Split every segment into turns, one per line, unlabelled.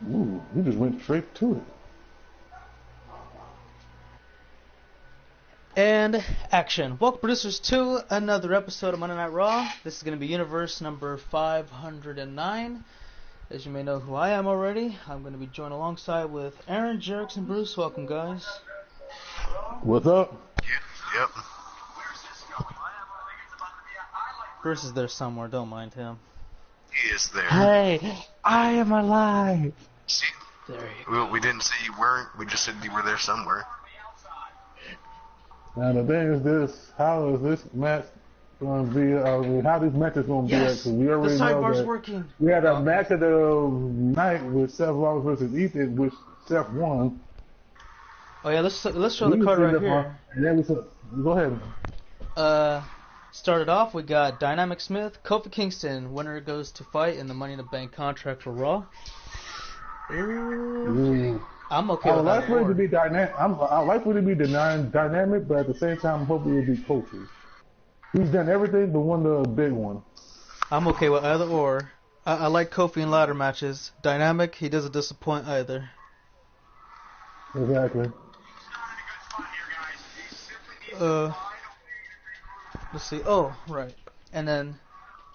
Ooh, we just went straight to it.
And action. Welcome, producers, to another episode of Monday Night Raw. This is going to be universe number 509. As you may know who I am already, I'm going to be joined alongside with Aaron, Jerks, and Bruce. Welcome, guys.
What's up?
Yep.
Bruce is there somewhere. Don't mind him.
He is there.
Hey, I am alive.
See,
There you go.
we didn't say you weren't. We just said you were there somewhere.
Now the thing is this: how is this match going to be? How these matches going to be?
Yes,
Because we already
the
know
sidebar's
that
working.
we had a match of the night with Seth Rollins versus Ethan, which Seth won.
Oh yeah, let's show the card right here.
And then go ahead.
Started off, we got Dynamic Smith, Kofi Kingston. Winner goes to fight in the Money in the Bank contract for Raw.
Ooh.
I'm okay
I would
with
like
that.
for it to be dynamic. I like for it to be dynamic, but at the same time, I'm hoping it will be Kofi. He's done everything but won the big one.
I'm okay with either or. I like Kofi in ladder matches. Dynamic, he doesn't disappoint either.
Exactly.
Let's see. Oh, right. And then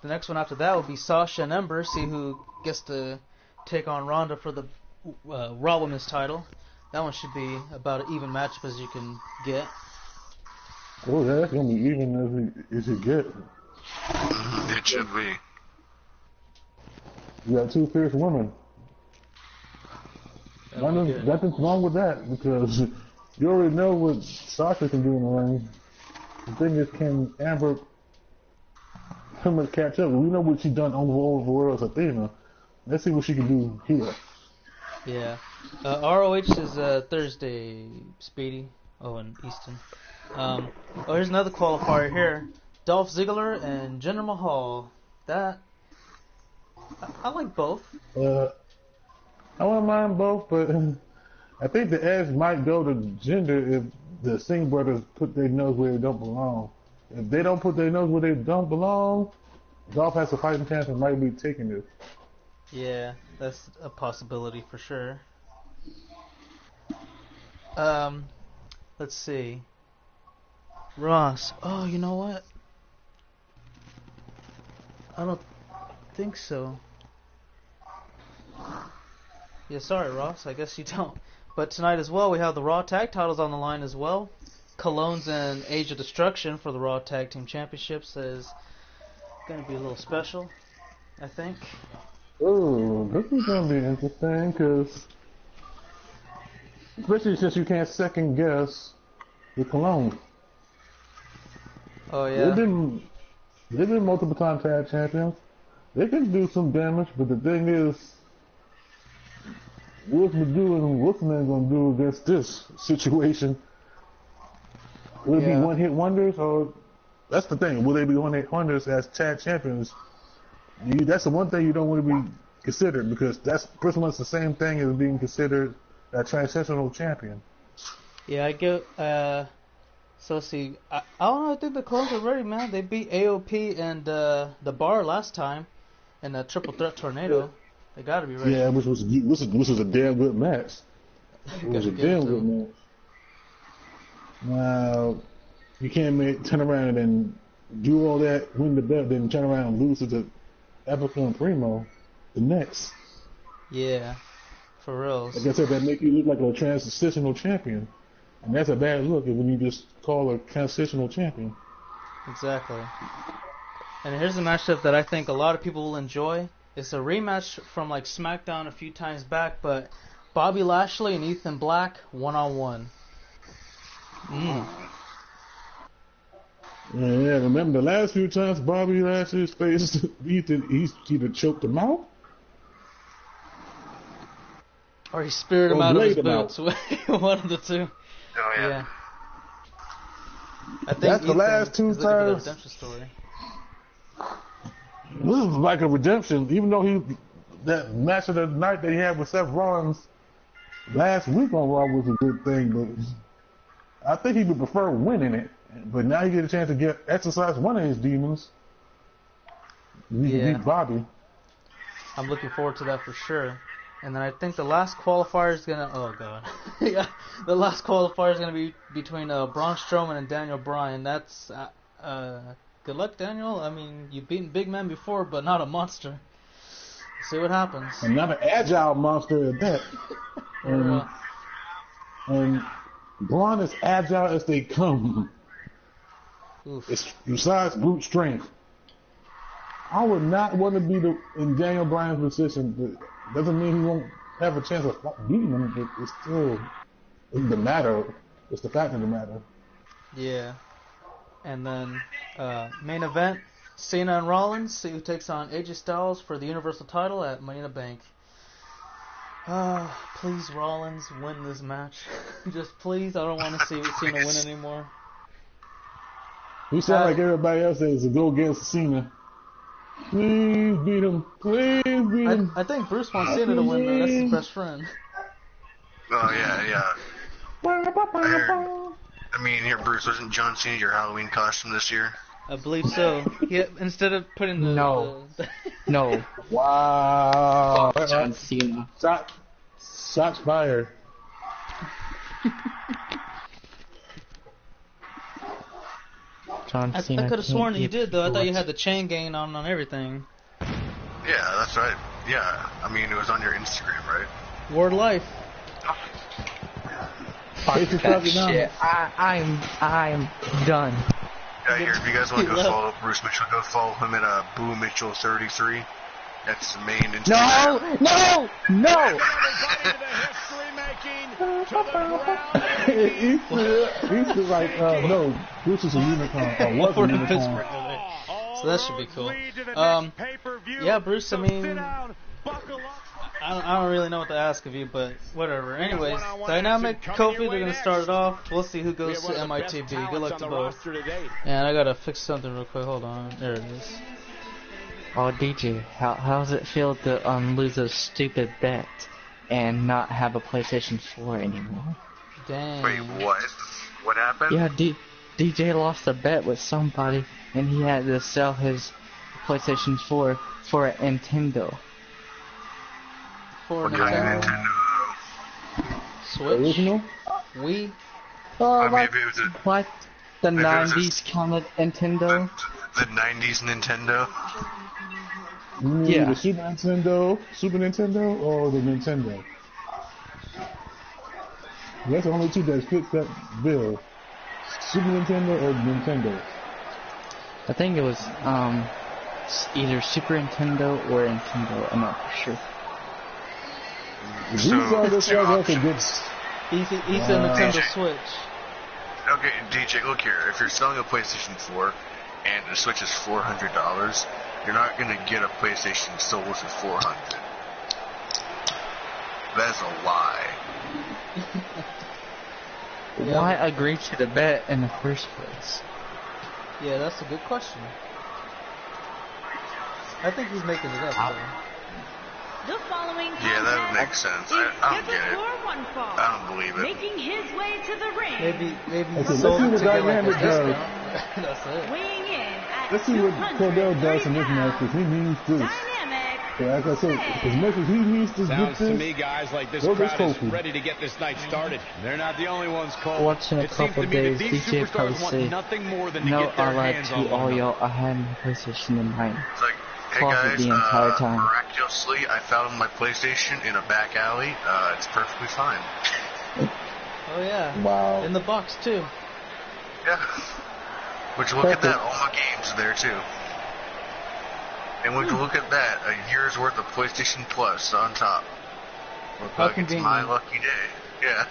the next one after that will be Sasha and Ember. See who gets to take on Ronda for the Raw Women's title. That one should be about an even matchup as you can get.
Oh, that's gonna be even as it get.
It should be.
You got two fierce women. Nothing's wrong with that because you already know what Sasha can do in the ring. The thing is, can Amber pretty much catch up? We know what she's done over as Athena. Let's see what she can do here.
Yeah. ROH is Thursday, Speedy. Oh, and Easton. Here's another qualifier here. Dolph Ziggler and Jinder Mahal. That I like both.
I wouldn't mind both, but I think the edge might go to Jinder if the Singh brothers put their nose where they don't belong. If they don't put their nose where they don't belong, Dolph has a fighting chance and might be taking this.
Yeah, that's a possibility for sure. Let's see. Ross. Oh, you know what? I don't think so. Yeah, sorry, Ross. I guess you don't. But tonight as well, we have the Raw Tag titles on the line as well. Colognes and Age of Destruction for the Raw Tag Team Championships is going to be a little special, I think.
Oh, this is going to be interesting because, especially since you can't second guess the Cologne.
Oh, yeah.
They've been multiple time tag champions. They can do some damage, but the thing is, what's Magoo and Wolfman going to do against this situation? Will it be one-hit wonders, or that's the thing? Will they be one-hit wonders as tag champions? That's the one thing you don't want to be considered because that's pretty much the same thing as being considered a transitional champion.
Yeah, I get. So let's see. I don't know. I think the Colognes are ready, man. They beat AOP and the Bar last time in a triple threat tornado. They got to be ready.
Yeah, which was a damn good match. It was a damn good match. Now, you can't turn around and do all that, win the belt, then turn around and lose to the Epica and Primo the next.
Yeah, for real.
Like I said, that make you look like a transitional champion. And that's a bad look when you just call a transitional champion.
Exactly. And here's a matchup that I think a lot of people will enjoy. It's a rematch from like SmackDown a few times back, but Bobby Lashley and Ethan Black one-on-one.
Yeah, remember the last few times Bobby Lashley faced Ethan, he's either choked him out
or he speared him out of his boots. One of the two.
Oh, yeah.
I think
that's the last two times.
Redemption story.
This is like a redemption, even though that match of the night that he had with Seth Rollins last week on Raw was a good thing, but I think he would prefer winning it. But now he get a chance to exercise one of his demons. He can beat Bobby.
I'm looking forward to that for sure. And then I think the last qualifier is gonna. Oh god. Yeah, the last qualifier is gonna be between Braun Strowman and Daniel Bryan. That's good luck, Daniel. I mean, you've beaten big men before, but not a monster. See what happens.
And not an agile monster at that. And Braun is agile as they come.
Oof.
It's besides brute strength. I would not want to be in Daniel Bryan's position. But doesn't mean he won't have a chance of beating him. But it's still the matter. It's the fact of the matter.
Yeah. And then main event: Cena and Rollins. See who takes on AJ Styles for the Universal title at Money in the Bank. Please, Rollins, win this match. Just please. I don't want to see Cena win anymore.
He sound like everybody else says to go against Cena. Please beat him. Please beat him.
I think Bruce wants Cena to win, though. That's his best friend.
Oh, yeah. I mean, here, Bruce, wasn't John Cena your Halloween costume this year?
I believe so. Yeah, instead of putting the...
No. No.
Wow.
John Cena.
Shots fired.
John Cena.
I could have sworn that you did, though. I thought you had
the
the chain gang on everything.
Yeah, that's right. Yeah, I mean, it was on your Instagram, right?
Word life.
Fuck that shit. I'm done.
Yeah, here, if you guys want to go follow Bruce Mitchell, go follow him at Boo Mitchell 33. That's the main Instagram.
No!
He's like, no, Bruce is a unicorn. Or was a unicorn.
So that should be cool. Yeah, Bruce, I mean, I don't really know what to ask of you, but whatever. Anyways, Dynamic, Kofi, they're going to start it off. We'll see who goes to MITB. Good luck to both. And I got to fix something real quick. Hold on. There it is.
Oh, DJ, how does it feel to lose a stupid bet and not have a PlayStation 4 anymore?
Dang.
Wait, what? What happened?
Yeah, DJ lost a bet with somebody, and he had to sell his PlayStation 4 for a Nintendo.
For
What kind of
Nintendo?
Nintendo?
Switch?
Original?
Wii?
I mean, if it was
What? The
Maybe it was
90s kind of Nintendo?
the 90s Nintendo?
You mean
Yeah.
the Super Nintendo, or the Nintendo? That's the only two that fit that bill. Super Nintendo or Nintendo.
I think it was either Super Nintendo or Nintendo. I'm not for sure.
These are the
two
ones that
options.
He's a Nintendo Switch.
Okay, DJ, look here. If you're selling a PlayStation 4 and the Switch is $400, you're not gonna get a PlayStation sold for $400. That's a lie.
Why agree to the bet in the first place?
Yeah, that's a good question. I think he's making it up, though.
The following
Yeah, that would make sense. I don't get it.
One fall.
I don't believe it.
Making his way to the ring.
Maybe
Okay,
he
let's
sold
see
it
what
to get like a
Dynamic does.
discount. That's it.
Weighing in at
Let's see what Cordell does in this match, because he needs this.
Dynamic.
So like I said, as much as he needs to get
Sounds to
this,
me, guys, like this
go
crowd is
Kofi.
ready to get this night started. They're not the only ones, Cole.
Watching a
It seems
couple
to me that
days,
these
DJ probably
superstars want
say,
nothing more than to
no,
get their
I lied
hands
to
on
all
one
y'all. I had my PlayStation in mine.
It's like, hey
Coffee
guys,
the entire time.
miraculously, I found my PlayStation in a back alley. It's perfectly fine.
Oh, yeah.
wow.
In the box, too.
Yeah. Would you look at that? All my games are there too. And would you look at that? A year's worth of PlayStation Plus on top. Look
How
like it's my
convenient.
lucky day. Yeah.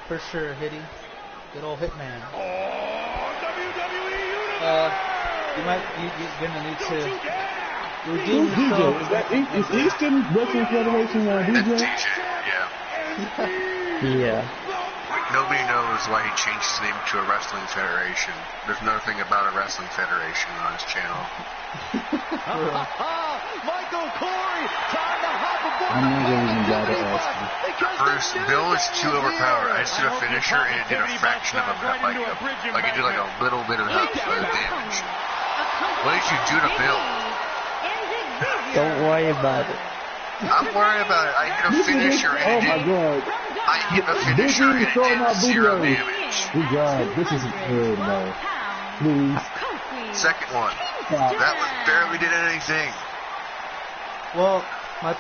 For sure, Hitty. Good old Hitman. You're gonna need to redeem
Who's DJ?
yourself.
Is that is Eastern Wrestling Federation
That's
DJ?
DJ. Yeah.
Yeah.
Nobody knows why he changed his name to a wrestling federation. There's nothing about a wrestling federation on his channel.
Michael Corey trying to hop aboard.
I'm not even glad to ask you.
Bruce, Bill is too overpowered. I just did a finisher and it did a fraction of like it did like a little bit of damage. What did you do to Bill?
Don't worry about it.
I'm worried about it. I hit a finisher
Oh
and
my
it
God.
I hit a finisher and it
throwing
did
out
0
booty.
damage.
Good God. This isn't good, no. Please.
Second one. That one barely did anything.
Well, my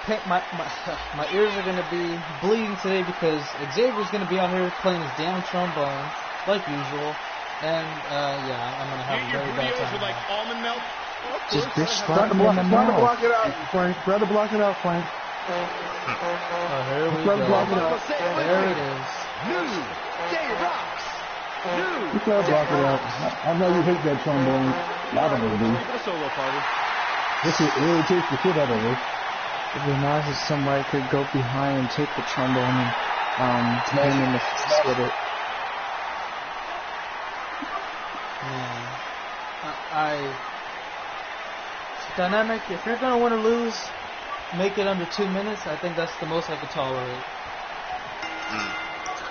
ears are gonna be bleeding today because Xavier's gonna be out here playing his damn trombone like usual, and yeah, I'm gonna have a very bad time.
With like almond milk.
Just bitch
Try
slap
to
him in the mouth.
block it out, Frank. Try to block it out, Frank.
Oh, here we
Try to block
go.
it out.
There it is.
New Day Rocks.
You try to block it out. I know you hate that trombone. A lot of them do.
Solo party.
This shit irritates the shit out of us.
It'd be nice if somebody could go behind and take the trombone and hit him in the face with it.
Man, Dynamic, if you're gonna win or lose, make it under 2 minutes. I think that's the most I can tolerate.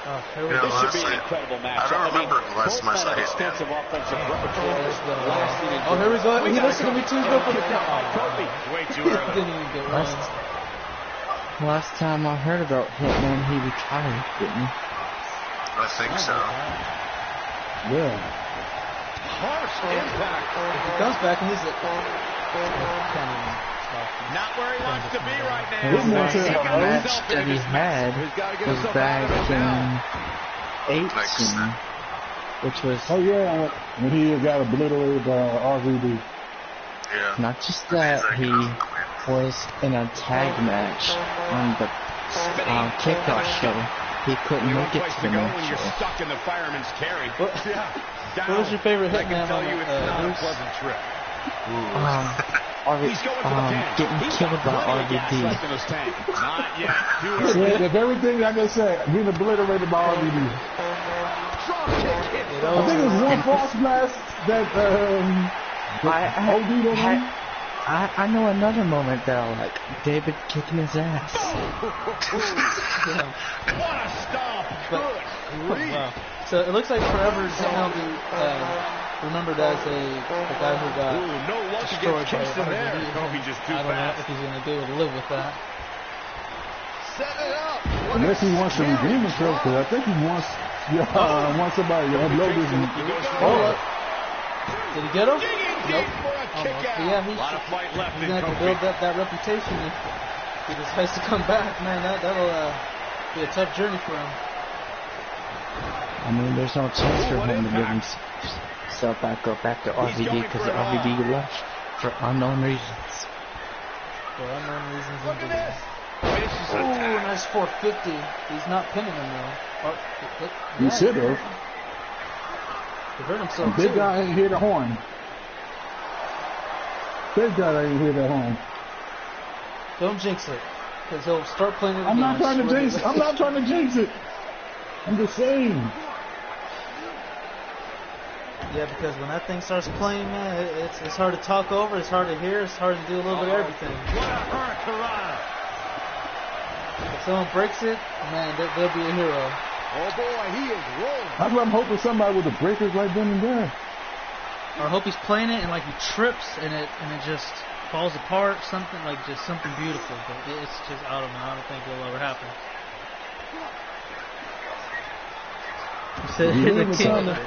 Oh, here we
You know,
go.
This should be
honestly,
an incredible match.
I don't remember the last time I saw him.
Extensive offensive repertoire. Lasting
Oh, here we go. He listened to me too. He's going for the count.
Kofi. Way too
He
early.
didn't even get one.
Last time I heard about Hitman, he retired, didn't he?
I think so.
Yeah.
Harsh impact.
If he comes back and he's like, can't even stop him.
Not where he wants to be right now.
This
The
man said,
last match that he had
He's got to get
was
himself out of
back
it now.
in 18, which was
Oh, yeah. When he got obliterated by RVD.
Yeah.
not just that, he was in a tag match on the kickoff show. He couldn't
Only
make
one
it
place
to
to
the
go
main
when you're
show.
stuck in the fireman's carry.
What,
Yeah.
what was your favorite
I can
Hitman
tell
on
you it's not a
Bruce?
pleasant trip.
He's getting killed by RVD.
Left in his tank. Not yet. Too
Yeah,
early.
if everything I just said, getting obliterated by RVD.
Drop kick hit.
I think it was one false blast that OD'd on him.
I know another moment that I like. David kicking his ass.
Yeah.
What a stomp.
But,
Good.
wow. So it looks like forever Hitman will be remembered as the guy who got
Ooh, no luck
destroyed
against
by
Kingston there.
RVD.
Kofi just too
I don't know
fast.
if he's going to be able to live with that.
Set it up. What
Unless he wants to
a
redeem himself, because I think he wants somebody to upload this.
Oh, did he get him?
Nope. For a kick
Almost.
out.
But yeah,
A lot of fight left
he's
in
going to have to
Kofi.
build that reputation if he decides to come back. Man, that'll be a tough journey for him.
I mean, there's no chance for
what
him to give
impact.
himself back to RVD
going
because
for it all.
RVD left for unknown reasons.
For unknown reasons.
Look at
indeed.
this. Finishes
Ooh,
attack.
nice 450. He's not pinning him though.
He should have.
He hurt himself
Big
too.
guy ain't hear the horn. Big guy ain't hear that horn.
Don't jinx it, because he'll start playing it again.
I'm not
I
trying to
swear
jinx it. I'm not trying to jinx it. I'm just saying.
Yeah, because when that thing starts playing, man, it's hard to talk over, it's hard to hear, it's hard to do a little bit of everything.
What a hurricane.
If someone breaks it, man, they'll be a hero.
Oh boy, he is rolling.
That's what I'm hoping somebody with the breakers right then and there.
Or I hope he's playing it and like he trips and it just falls apart, something like just something beautiful. But it's just, I don't know, I don't think it'll ever happen. You said
You
hit the
even
kick.
sound like-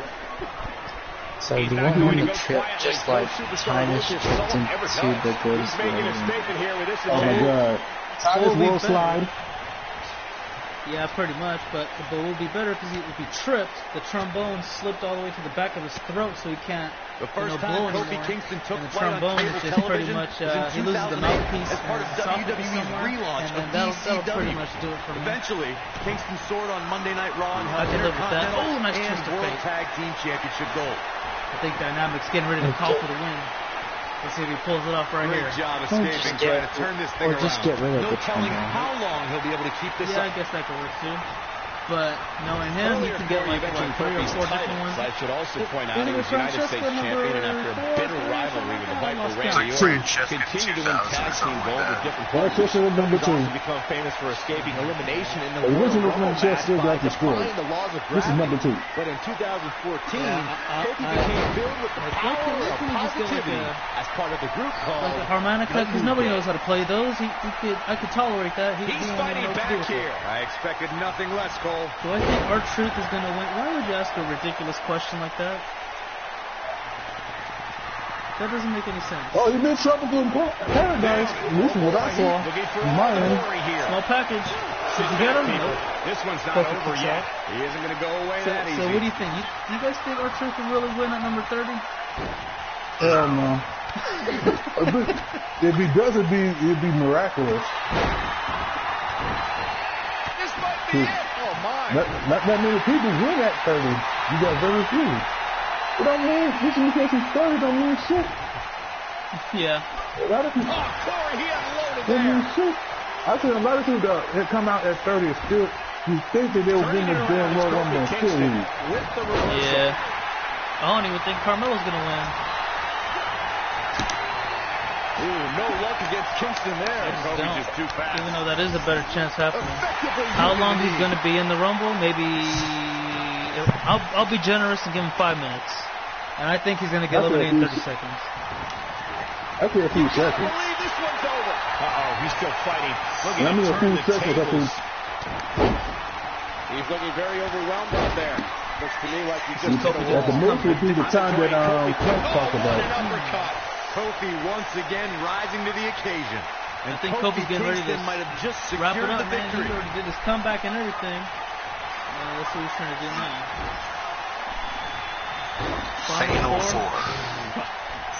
So
He's
you
not
want
going
him
to
to
go
trip
quietly.
just like
Superstar
China
Lucas
tripped
Sullivan ever
into
does.
the greatest
He's making a
wrestler.
statement here with this
Oh my
attack.
God. Titus
Slowly
will
better.
slide.
Yeah, pretty much, but it would be better because if he tripped, the trombone slipped all the way to the back of his throat, so he can't,
The first
blow
time Kofi
anymore.
Kingston took
And the
flight on
trombone
cable
is just pretty
television
much,
was in
he loses the
2008
mouthpiece
as part of
and esophagus
WWE's
somewhere,
relaunch
and
of
then that'll pretty
ECW.
much do it for me.
Eventually, Kingston soared on Monday Night Raw and
I
held
can live with that.
Intercontinental
Oh, nice
and
twist of
World
fate.
Tag Team Championship gold.
I think Dynamic's getting ready to call for the win. Let's see if he pulls it off right
Great
here.
job
Or
escaping,
just
trying to turn this thing
or
around.
just get rid of
No
the
telling
trombone.
how long he'll be able to keep this
Yeah, I
up.
guess that could work too. But knowing him, he can get like what, 3 or 4 different ones.
I should also point out
Isn't
he
it
was United
Francesco
States champion, and after a
number
bitter
4,
rivalry with the
something
Viper
like that?
Randy
Two.
Orton, continued to win tag team gold with different
Francesco
partners.
number
He's
2.
also become famous for escaping elimination in the
The
Royal
original
Rumble
Francesco
match by
got destroyed.
defying the laws of
This is
gravity.
number 2.
But in 2014,
Yeah,
Kofi became filled with the power
can
of
we just get
positivity
like
as part of the group called
Like a harmonica, because nobody knows how to play those. I could tolerate that. He
He's
won't
fighting
know what to do
back
with it.
here. I expected nothing less, Cole.
Do I think R-Truth is going to win? Why would you ask a ridiculous question like that? That doesn't make any sense.
Oh, he's been tropical in paradise. This is what I saw.
Looking for
in
all
my
the
end.
glory here.
Small package. Did you get him? Nope.
This one's not
Perfect
over
control.
yet. He isn't going to go away
So,
that easy.
so what do you think? You guys think R-Truth will really win at number 30?
Hell no. If he does, it'd be miraculous.
This might be it. Oh, my.
Not that many people win at 30. You got very few. But I mean, just because he's 30 don't mean shit.
Yeah.
A lot of people
Oh, Corey, he unloaded
don't mean
there.
shit. I said a lot of people that come out at 30 is still, you think that they will win the damn World Rumble and still lose.
With the reversal.
Yeah. I don't even think Carmelo's going to win.
Ooh, no luck against Kingston there.
I just
Kobe's
don't.
just too fast.
Even though that is a better chance happening.
Effectively
How
using
long
the
he's
knee.
going to be in the Rumble? Maybe I'll be generous and give him 5 minutes, and I think he's going to get eliminated in 30 seconds.
I say a few
I
seconds.
believe this one's over. Uh-oh, he's still fighting. Look
I
at
mean,
him
a few
turn the
seconds, I
tables.
think.
He's looking very overwhelmed out there. Looks to me like he just hit a
At the
wall.
most would be the time that Clint talked
What
about.
an uppercut. Kofi once again rising to the occasion. And
I think Kofi's getting ready to
Kingston might have just
Wrap
secured
it up,
the
man. He
victory.
already did his comeback and everything. Let's see what he's trying to do now.
Fatal 4.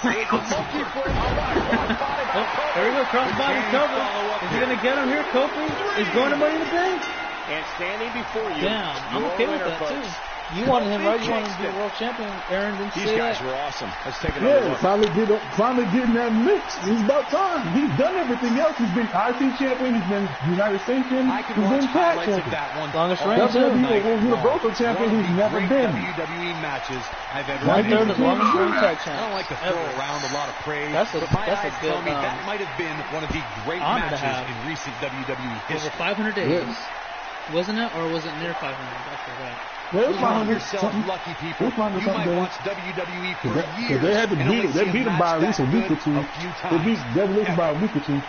Fatal 4.
Monkey flip. All right. Crossbody by
Oh,
Kofi.
there we go, crossbody
Can he
cover.
follow up
Is he
here?
going to get him here? Kofi is going to Money in the Bank.
And standing before you.
Damn, I'm
your
okay with
winner,
that too.
folks.
You wanted him, right? You wanted him to be
Kingston.
world champion. Aaron didn't
These
say
guys
that.
were awesome. Let's take another
Yeah,
look.
finally getting that mix. It's about time. He's done everything else. He's been IC champion. He's been United States champion.
I can
He's
watch
been tag
highlights of
champion.
that one.
Longest
all
reign, too.
night
World Universal
long.
champion
One of
he's
the
never
great
been.
WWE matches I've ever
Right
been
there,
in.
the longest reign
tag
I don't like to throw
ever.
around a lot of praise,
That's a-
but my
that's a
eyes
good,
tell me that might have been one of the great
honor to
matches
have.
in recent WWE
Over
history.
500 days. Wasn't it? Or was it near 500? I forgot.
Yeah, it was
Count
500
yourselves
something.
lucky people.
It was 500
You
something
might
days.
watch WWE for
Because
years.
they had to
and
beat
only
it. They
see
beat
a
him by at
match
least a
that
week or
good
two.
a few
They beat
times.
Devil by a week or two.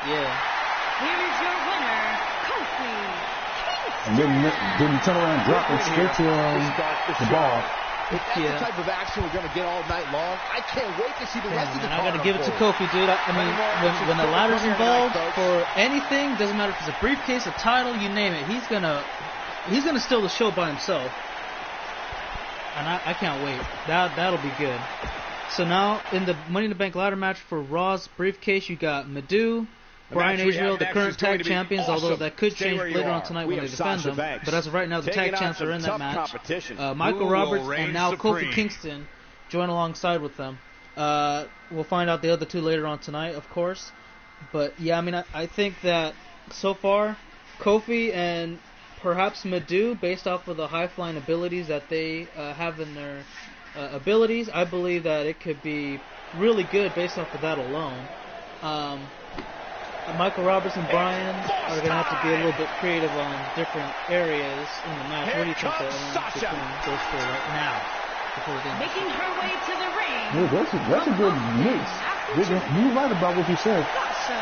Yeah.
Here is your winner, Kofi.
And then turn around and drop it straight to the ball.
If that's
Yeah.
the type of action we're going to get all night long, I can't wait to see the rest of the
Man, I
card
gotta give it to
unfold.
Kofi, dude. I mean, when the ladder's involved for anything, doesn't matter if it's a briefcase, a title, you name it, he's gonna steal the show by himself. And I can't wait. That'll be good. So now in the Money in the Bank ladder match for Raw's briefcase, you got Madhu, Brian
match we have
Israel, the
next
current
is going
tag
to be
champions,
awesome.
although that could
Stay
change
where you
later on
are.
tonight
We
when they
have
defend
Sasha
them.
Banks
But as of right now, the
taking
tag
on
champs
some
are in that
tough
match.
competition.
Michael
Who will
Roberts
reign
and now
supreme?
Kofi Kingston join alongside with them. We'll find out the other two later on tonight, of course. But yeah, I mean, I think that so far, Kofi and perhaps Madhu, based off of the high-flying abilities that they have in their abilities, I believe that it could be really good based off of that alone. Michael Roberts and Brian are going to have to be a little bit creative on different areas in the match. What do you think between those two right now? Before we get into
Making her way to the ring.
Yeah, that's a good mix. You're right about what you said.
Sasha.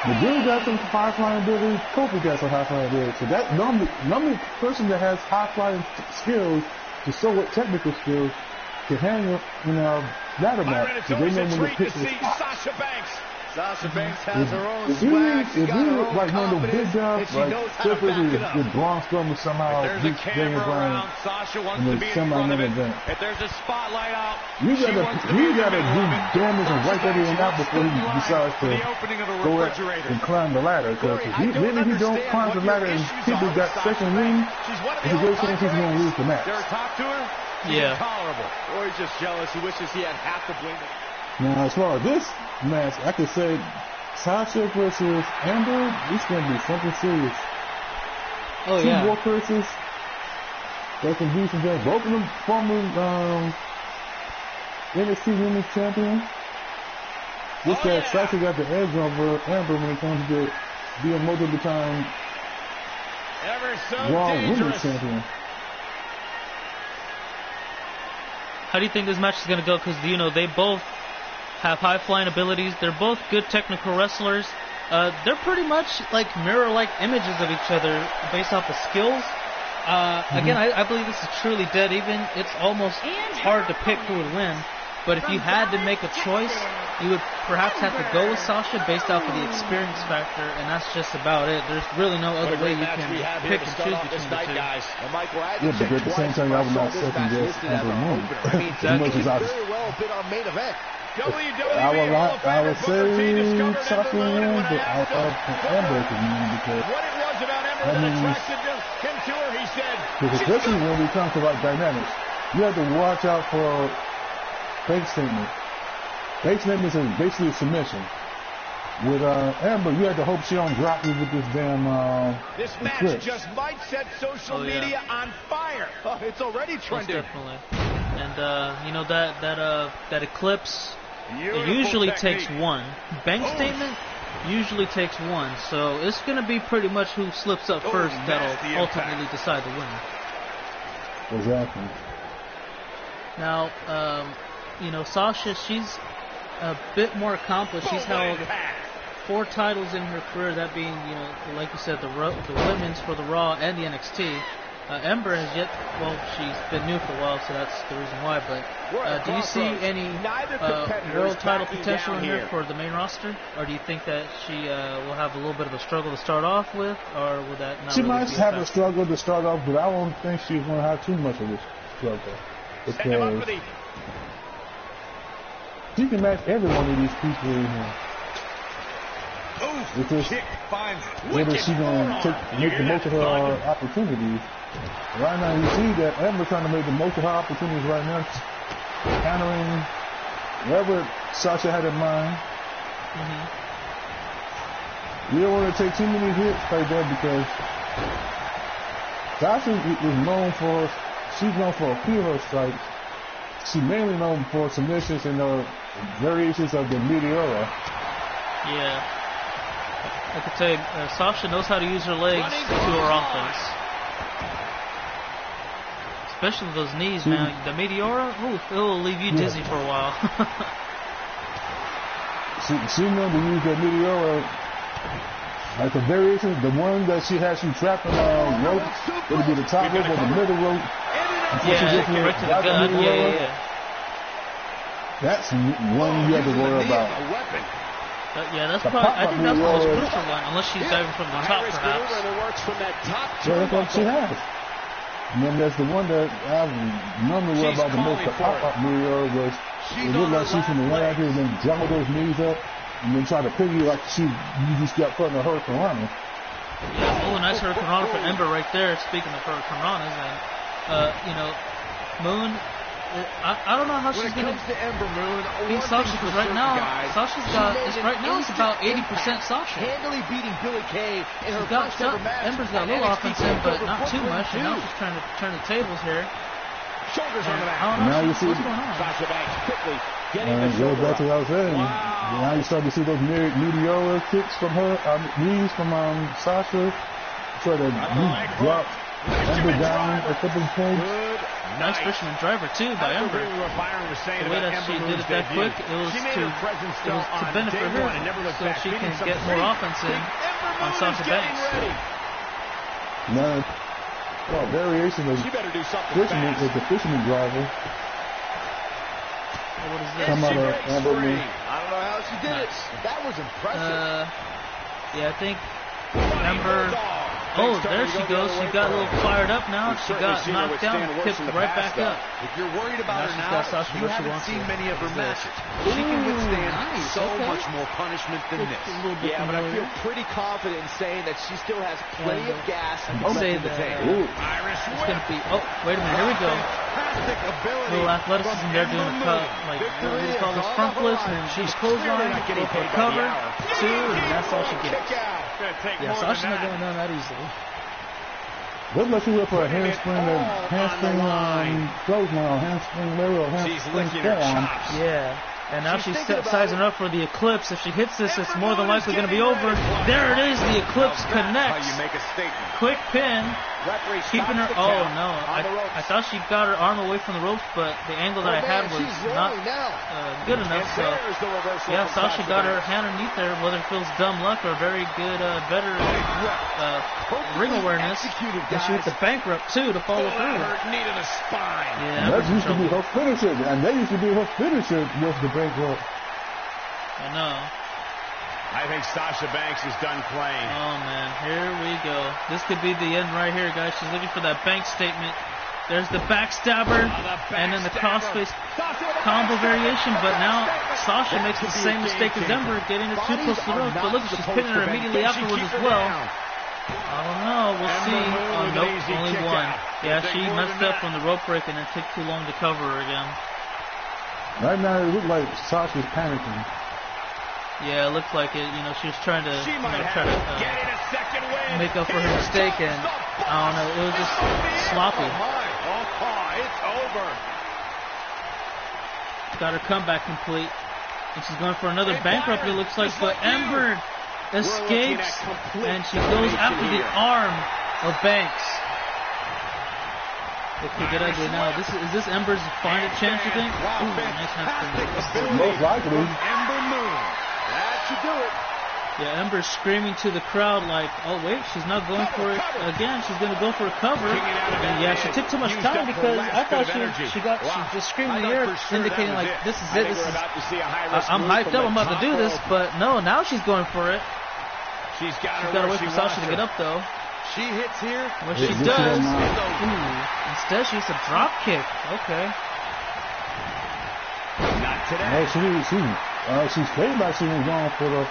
The dude got some high flying ability. Kofi got some high flying ability. So that normally person that has high flying skills to show what technical skills can handle in a ladder match.
Byron, it's
So they
always
know
a
when to
treat
pick
to
the
see
spot.
Sasha Banks. Sasha Banks has her own
If you
swag. She's
if
got
you
her own
like one of the big
confidence,
guys,
and she
like
knows how to
Clippers
back it up.
with Braun Strowman somehow
If there's a
beat Daniel
camera
Bryan
around, Sasha wants
in
to
the
be in front of it.
event.
If there's a spotlight out,
You
she wants to be
you
in the
gotta
middle
do
of it.
damage and wipe
Sasha
everything out
Banks
before he
wants to
decides
for
to
the opening of a
go out
refrigerator.
and climb the ladder. Because
Corey,
if
I
maybe he don't
understand
climb
what
the
your
ladder and
issues
people
are
got
with
second
Sasha
ring,
Banks. She's one of the
there's a great chance he's
all-time
gonna lose the match.
They're top to her. She's
Yeah.
intolerable. Or he's just jealous. He wishes he had half the blame.
Now, as far as this match, I could say Sasha versus Amber, this is going to be something serious.
Oh,
two
yeah.
workhorses that can do some damage. Both of them former NXT Women's Champion. Just that Sasha got the edge over Amber when it comes to being multiple time
Ever so
Raw Women's
dangerous.
Champion.
How do you think this match is going to go? Because, you know, they both have high-flying abilities. They're both good technical wrestlers. They're pretty much like mirror-like images of each other based off of skills. Again, I believe this is truly dead even. It's almost hard to pick who would win. But if you had to make a choice, you would perhaps have to go with Sasha based off of the experience factor, and that's just about it. There's really no other way you can pick and choose between the two.
Guys. And Michael, I
Yeah, but at the same time, I would not second guess Amber Moon. As much as I
very well been our main event.
I would say Sasha win, but I thought Amber could win because
What it was about Ember
that
that
means,
attracted him to her, he said.
because especially when it comes to like dynamics, you have to watch out for fake statement. Fake statements is basically a submission. With Amber, you have to hope she don't drop you with this damn
This match
eclipse.
just might set social media on fire. Oh, it's already
Most
trending.
definitely. And you know that eclipse, it
Beautiful
usually
technique.
takes one. Bank statement usually takes one. So it's going to be pretty much who slips up first that'll
nasty
ultimately
impact.
decide the winner.
Exactly.
Now, you know, Sasha, she's a bit more accomplished. She's held 4 titles in her career, that being, you know, like you said, the women's for the Raw and the NXT. Ember has yet, well, she's been new for a while, so that's the reason why. But do you see any world title potential in her for the main roster? Or do you think that she will have a little bit of a struggle to start off with? Or will that not
She
really
might
be
have a
factor?
struggle to start off, but I don't think she's going to have too much of a struggle. Because she can match every one of these people in here. It's just whether she's going to make the most of her opportunities. Right now, you see that Ember's trying to make the most of her opportunities right now, countering whatever Sasha had in mind. You don't want to take too many hits like that because Sasha is known for, she's known for a few of her strikes. She's mainly known for submissions and variations of the Meteora.
Yeah. I could tell you, Sasha knows how to use her legs to her offense. Especially those knees, man. The Meteora, ooh, it'll leave you dizzy for a while.
She knows to use that Meteora, like the variations, the one that she has you trapped on rope, whether it be the top rope or the middle rope.
Yeah, right to the gut. Yeah.
That's one you have to worry about.
Yeah, that's probably, I think that's the most crucial one, unless she's diving from the top, perhaps.
Yeah, that's what she has. And then there's the one that I normally worry about the most, the pop-up Meteora, was it looked like she's from the right out here and then juggle those knees up and then try to pin you like you just got put in a Hurricane Rana.
Yeah, oh, nice Hurricane Rana for Ember right there, speaking of Hurricane Ranas, and, you know, Moon, I don't know how she's going to beat Sasha, because right now, Sasha's got, it's about 80% Sasha.
Handily beating Billie Kay in her first ever match.
Ember's got a little offense in, but not too much, and now she's trying to turn the tables here.
Shoulders on the back.
I don't know,
Now you see
what's going on?
Sasha Banks quickly getting
And
the
goes
shoulder
back to what I was saying.
Wow.
Now you start to see those Meteora kicks from her, knees from Sasha. Try to drop Ember down a couple of points.
Nice fisherman driver too by Ember. The way that she did it that quick, it was to benefit her, so she can get more offense in on Sasha Banks.
Now, variation of fisherman is the fisherman driver.
What is this?
Come out of Amber Moon.
I don't know how she did it. That was impressive.
Yeah, I think Ember. Oh, there she goes. She got a little fired up now. She got knocked down and kicked right back up.
If you're worried about her
Now she's got
now,
Sasha
you
where she
haven't
wants
seen
her.
many of her
What is this?
matches. She can withstand so
okay.
much more punishment than this.
A little bit
Yeah, but I
familiar.
feel pretty confident in saying that she still has plenty of gas
I can say
left in the
that
tank.
it's going to be. Oh, wait a minute. Here we go.
Fantastic ability.
Little athleticism there doing a cut. Like, what do you call this? Front flips, and she's clothesline, go for a cover, 2, and that's all she gets. Yeah, Sasha's not going down that easily.
Looks like she went for a handspring clothesline, handspring lateral, handspring forearm.
Yeah. And now she's sizing up for the Eclipse. If she hits this, it's more than likely going to be over. There it is. The Eclipse connects. Quick pin. Keeping her. Oh, no. I thought she got her arm away from the ropes, but the angle that I had was not good enough. So, yeah, Sasha got her hand underneath there, whether it feels dumb luck or very good, better ring awareness. And she hit the bankrupt, too, to follow through. Yeah,
that used to be her finisher. And that used to be her finisher was the bankrupt.
I know.
I think Sasha Banks is done playing.
Oh, man. Here we go. This could be the end right here, guys. She's looking for that bank statement. There's the backstabber, and then the crossface combo variation. But now Sasha makes the same mistake as Ember, getting her too close to the ropes. But look, she's pinning her immediately afterwards as well. I don't know. We'll see. Oh, nope. Only one. Yeah, she messed up from the rope break and it took too long to cover her again.
Right now, it looks like Sasha's panicking.
Yeah, it looked like it. You know, she was trying to, make up for her mistake, and I don't know, it was just sloppy.
It's over.
Got her comeback complete, and she's going for another bankrupt. It looks like, but Ember escapes, and she goes after the arm of Banks. It could get ugly now. Is this Ember's final chance, you think? Ooh, nice handspring.
Most likely.
Ember Moon. That should do it.
Yeah, Ember's screaming to the crowd like, oh wait, she's not going for it again. She's going to go for a cover. And yeah, she took too much time because I thought she just screamed in the air, indicating like, this is it. I'm hyped up. I'm about to do this, but no, now she's going for it. She's got to wait for Sasha to get up though.
She hits here.
What she does, instead she hits a drop kick. Okay.
Not today.
She's played like she was going for the.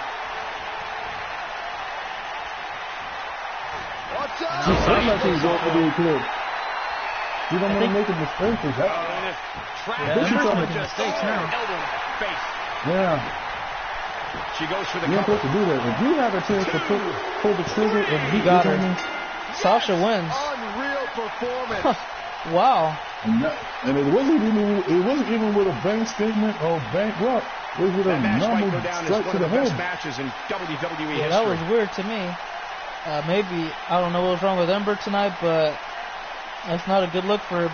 She played like she was going for the Eclipse. She don't want to make a mistake.
She's making mistakes now.
Yeah.
She goes for the
cover. You're supposed to do that. If you have a chance to pull the trigger and beat
got her. Sasha wins.
Unreal performance.
Wow.
And it wasn't even with a bank statement or bankrupt. It was with a normal strike to the head.
Matches in WWE
yeah, that was weird to me. Maybe I don't know what was wrong with Ember tonight, but that's not a good look for her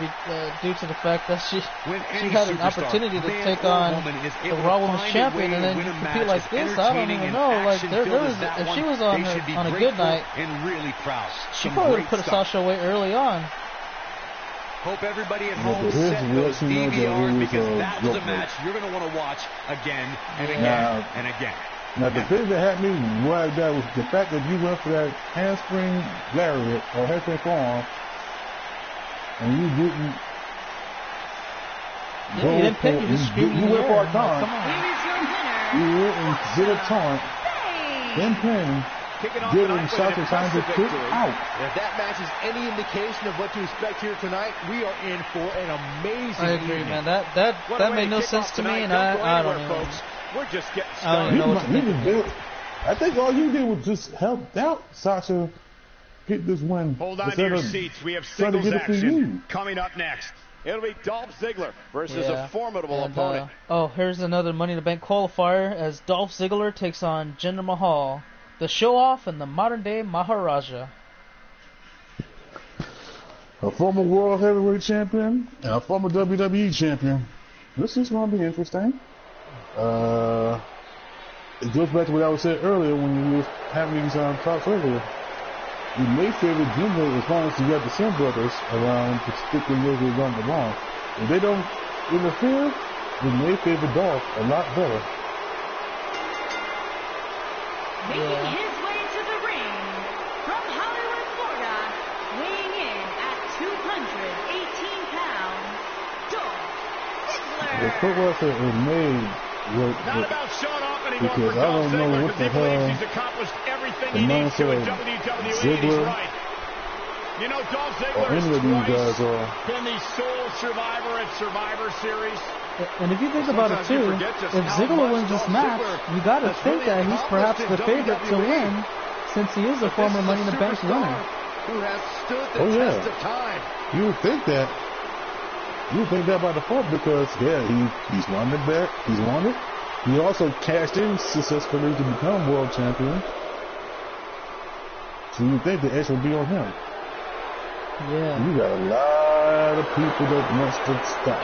due to the fact that she had an opportunity to take on the Raw Women's Champion and then compete like this. I don't even know. Like there was, if she was on a good night, she probably would have put Sasha away early on.
Hope everybody at home set those DVRs because that was a match you're going to want to watch again and again and again.
Now the thing that had me right there was the fact that you went for that handspring lariat or handspring forearm and you didn't.
Yeah, you didn't pick. You just screamed.
You went for a taunt. You went and did a taunt. Then pin. Giving Sasha time to kick out.
If that match is any indication of what to expect here tonight, we are in for an amazing
I agree, man. That made no sense to me, and I don't know.
Folks. We're just getting started.
I think all you did was just help out Sasha get this win.
Hold on to your seats. We have singles action coming up next. It'll be Dolph Ziggler versus a formidable opponent.
Here's another Money in the Bank qualifier as Dolph Ziggler takes on Jinder Mahal, the show-off and the modern-day Maharaja.
A former World Heavyweight Champion and a former WWE Champion. This is going to be interesting. It goes back to what I was saying earlier when we were having these talks earlier. You may favor Jinder as long as you got the Sin Brothers around to stick the niggas on the line. If they don't interfere, you may favor Dolph a lot better.
Making his way to the ring from Hollywood, Florida, weighing in at 218 pounds, Dolph Ziggler.
The footwork is made with
not about showing off anymore
because
for
I don't
Dolph
know
Ziggler
what the
because he believes
hell
he's accomplished everything
the
he needs to in
mindset
WWE,
Ziggler
and he's right. You know, Dolph Ziggler
or any of these guys
has
are.
been the sole survivor at Survivor Series.
And if you think about it too, if Ziggler wins this match, you gotta think that he's perhaps the favorite to win, since he is a former Money in the Bank winner.
who has stood the test of time.
You would think that. You would think that by default because, he's won the bet. He's won it. He also cashed in successfully to become world champion. So you think the edge will be on him.
Yeah.
You got a lot of people that wants to stop.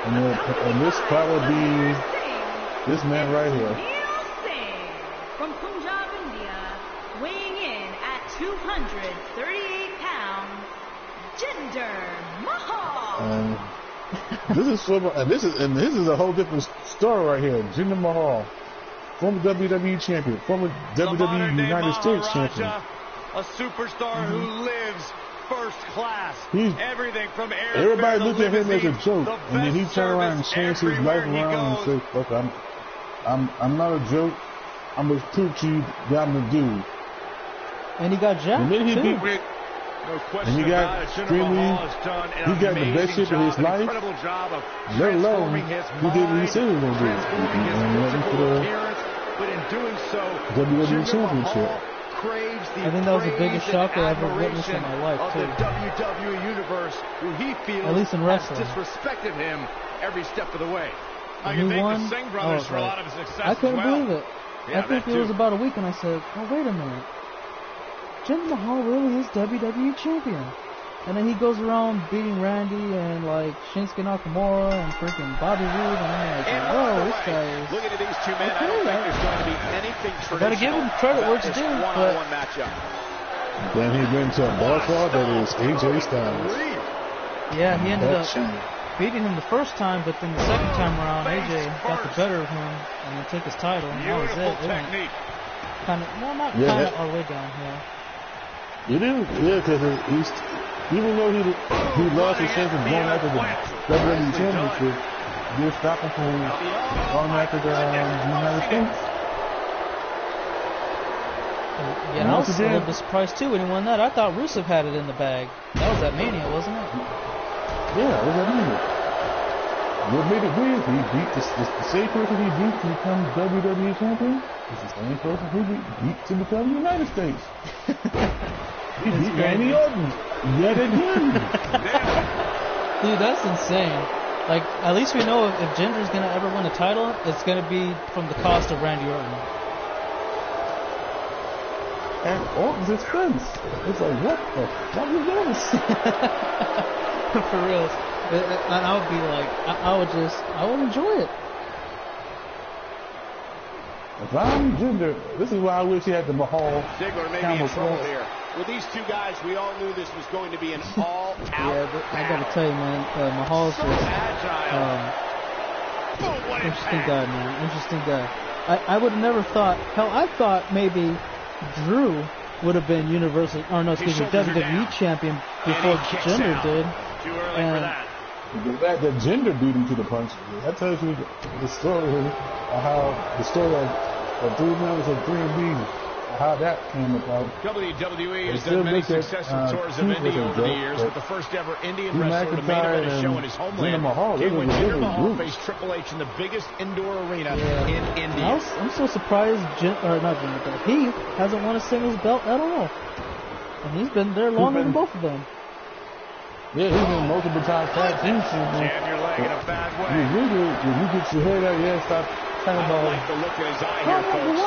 And this probably be this man right here.
From Punjab, India, weighing in at 238 pounds, Jinder Mahal. This is a whole different story right here. Jinder Mahal, former WWE champion, former WWE United States champion.
A superstar who lives first class. Everything from air.
Everybody looked at him as a joke, and then he turned around and changed his life around and said, "Fuck, I'm not a joke. I'm gonna prove to you that I'm a dude."
And he got jacked.
And then he
too.
beat. And he got the best shit of his life. Let alone he did what he said he was gonna do. And went into the
but in doing so,
WWE Championship.
I think that was the biggest shock I ever witnessed in my life, too.
The WWE Universe, who he feels
at least in wrestling,
has disrespected him every step of the way.
He won. I couldn't believe it. I think it was about a week, and I said, "Oh, wait a minute. Jinder Mahal really is WWE champion." And then he goes around beating Randy and like Shinsuke Nakamura and freaking Bobby Roode, and I'm like, "Whoa, this guy is."
Looking at these two men, I don't think there's going to be anything traditional.
Gotta give him credit where it's due, but
then he went to a bar call that is AJ Styles.
Yeah, he ended up beating him the first time, but then the second time around, AJ got the better of him and then took his title, and that was it. It went kind of, well, not kind of all the way downhill.
It is, because he's. Even though he lost his chance of going after the WWE Championship, they're stopping from going after the United States.
Yeah, and I was a little bit surprised too when he won that. I thought Rusev had it in the bag. That was at Mania, wasn't it?
Yeah, it was at Mania. What made it weird? He beat the same person he beat to become WWE Champion. It's the same person who beat to become United States. He beat Randy Orton yet again.
Dude, that's insane. Like, at least we know if Jinder's gonna ever win a title, it's gonna be from the cost of Randy Orton.
At Orton's expense. It's like, what the fuck is this?
For real. And I would be like, I would enjoy it.
If I'm Jinder, this is why I wish he had the Mahal camel trouble
here. With these two guys, we all knew this was going to be an all-out
I gotta tell you, man, Mahal's just interesting guy, man. Interesting guy. I would have never thought. Hell, I thought maybe Drew would have been WWE champion before Jinder did.
Too early for that.
The fact that Jinder beat him to the punch, that tells you the story of how the story of 3 members of 3B, how that came about.
WWE has done many successful tours of India over the years, but the first ever Indian wrestler to main event a show in his homeland came when Jinder Mahal faced Triple H in the biggest indoor arena in India.
I'm so surprised Heath hasn't won a singles belt at all. And he's been there longer than both of them.
Yeah, he's been multiple times tag team champion.
Jam your leg in a bad way.
You get your head out, stop talking about.
I like the look in his eye here, folks.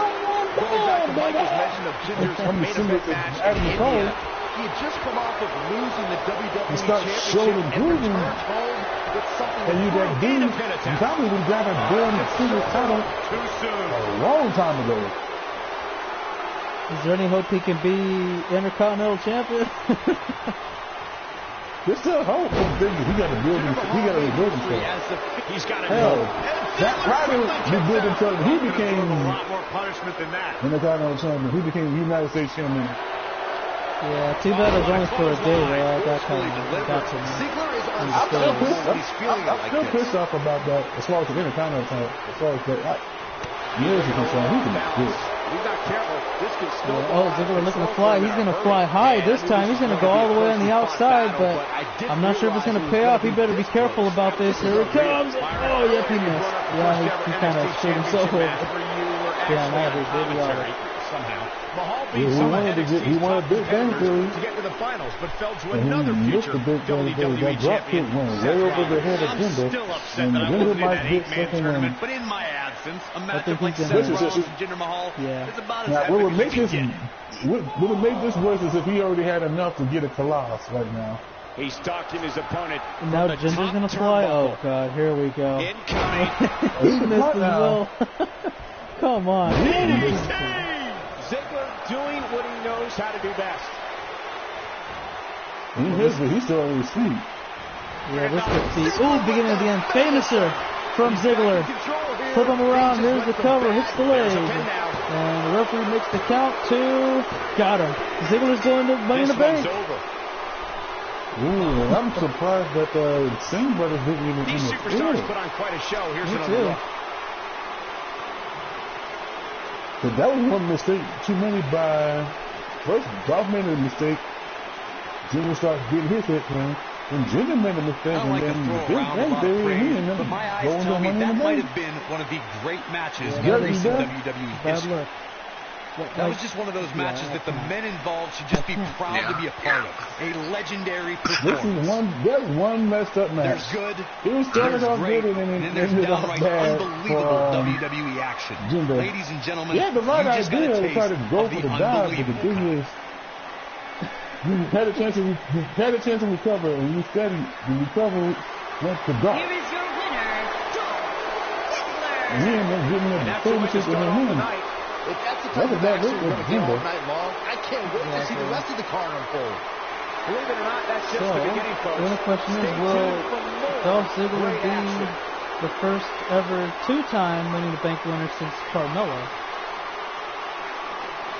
Going back to Michael's mention of Jinder's main event match in India, he had just come off of losing the WWE Championship and returned home with something
and you got dude, you probably would have got a damn single title
too soon.
A long time ago.
Is there any hope he can be Intercontinental Champion?
There's still hope. He got to build himself. He got to rebuild himself.
He's got to
hell. That Ryder rebuilt himself. He became
a lot more punishment than that.
Intercontinental Champion. He became United States Champion.
Yeah, too bad it was only for a day. Well, that kind of got to me.
I'm still pissed off about that as far as the Intercontinental Champion. As far as that, years are concerned, he can do it.
He's not careful. This could still
Ziggler looking to fly. He's going to fly high this time. He's going to go all the way on the outside, but I'm not sure if it's going to pay off. He better be careful about this. Here it comes. Oh, yep, he missed. Yeah, he kind of screwed himself over. Yeah, that is really hard.
somehow. Mahal beat someone
he wanted Big Bang Theory
to get to the finals, but fell to
and
another
he missed
future
the Big Bang Theory.
WWE
That drop kick
champion.
went way over the head of
I'm
Jinder.
still upset
And
that I
Jinder
wasn't in
might
that
get
8-man
second
tournament,
one.
but in my absence, a matchup
think
like
he's
Seth
gonna-
Rollins and Jinder Mahal
Yeah.
is about as
Now,
epic
what would
as
make
you
this
can get.
what would make this worse is if he already had enough to get a Colossus right now.
He's stalking his opponent.
And now
from the
Jinder's
top
gonna fly. Oh
turnbuckle.
God, here we go.
Incoming.
He missed as
now.
well. Come on.
Ziggler doing what he knows how to do best.
He missed, but he's still on his feet.
Yeah, this could see. Ooh, beginning of the end. Famouser from Ziggler. Flip him around. Here's the cover. Hits the leg. And the referee makes the count. 2. Got him. Ziggler's going to Money in the Bank.
Ooh, I'm surprised that the Singh brothers didn't even
These superstars put on quite a show. Here's
Me
another
too.
look.
But that was one mistake too many by first Dolph made a mistake. Jinder starts getting his hit, man. Then Jinder made a mistake,
I don't like
and
to
then
throw
Big
around a
Bang
lot of
Theory,
praise,
and
but
then
my eyes
going
tell
to
me
Money in
that
the
might
Bank.
have been one of the great matches
Yeah,
in
that
recent
is
WWE
Bad
history.
luck.
That was just one of those matches that the men involved should just be proud to be a part of. A legendary
This
performance.
is that's one messed up match.
There's good,
It was started
there's
off
great,
good, and then
and
it
then there's
ended up
downright
bad
unbelievable
for
WWE action.
Jinder.
Ladies and gentlemen,
Yeah, the right
you just got
idea
a
to try
taste
to go
of
for
the
the dive, but the
unbelievable
thing
kind.
is, you had a chance to recover, and you said the recovery went to dark.
Here is your winner, Dolph
And he
Ziggler.
ended up getting
And
the
that's the way to
championship in
start
the
off the
hand.
night.
If that's the
That's
type
a
of
bad
action
look
we're
with
going to get all
Jinder.
night long, I can't wait to see the rest of the card unfold.
Believe it or not, that's just
So,
the beginning, folks.
the only question
Stay
is, will
tuned for more
Dolph Ziggler
great
be
action.
the first ever 2-time Money in the Bank winner since Carmella?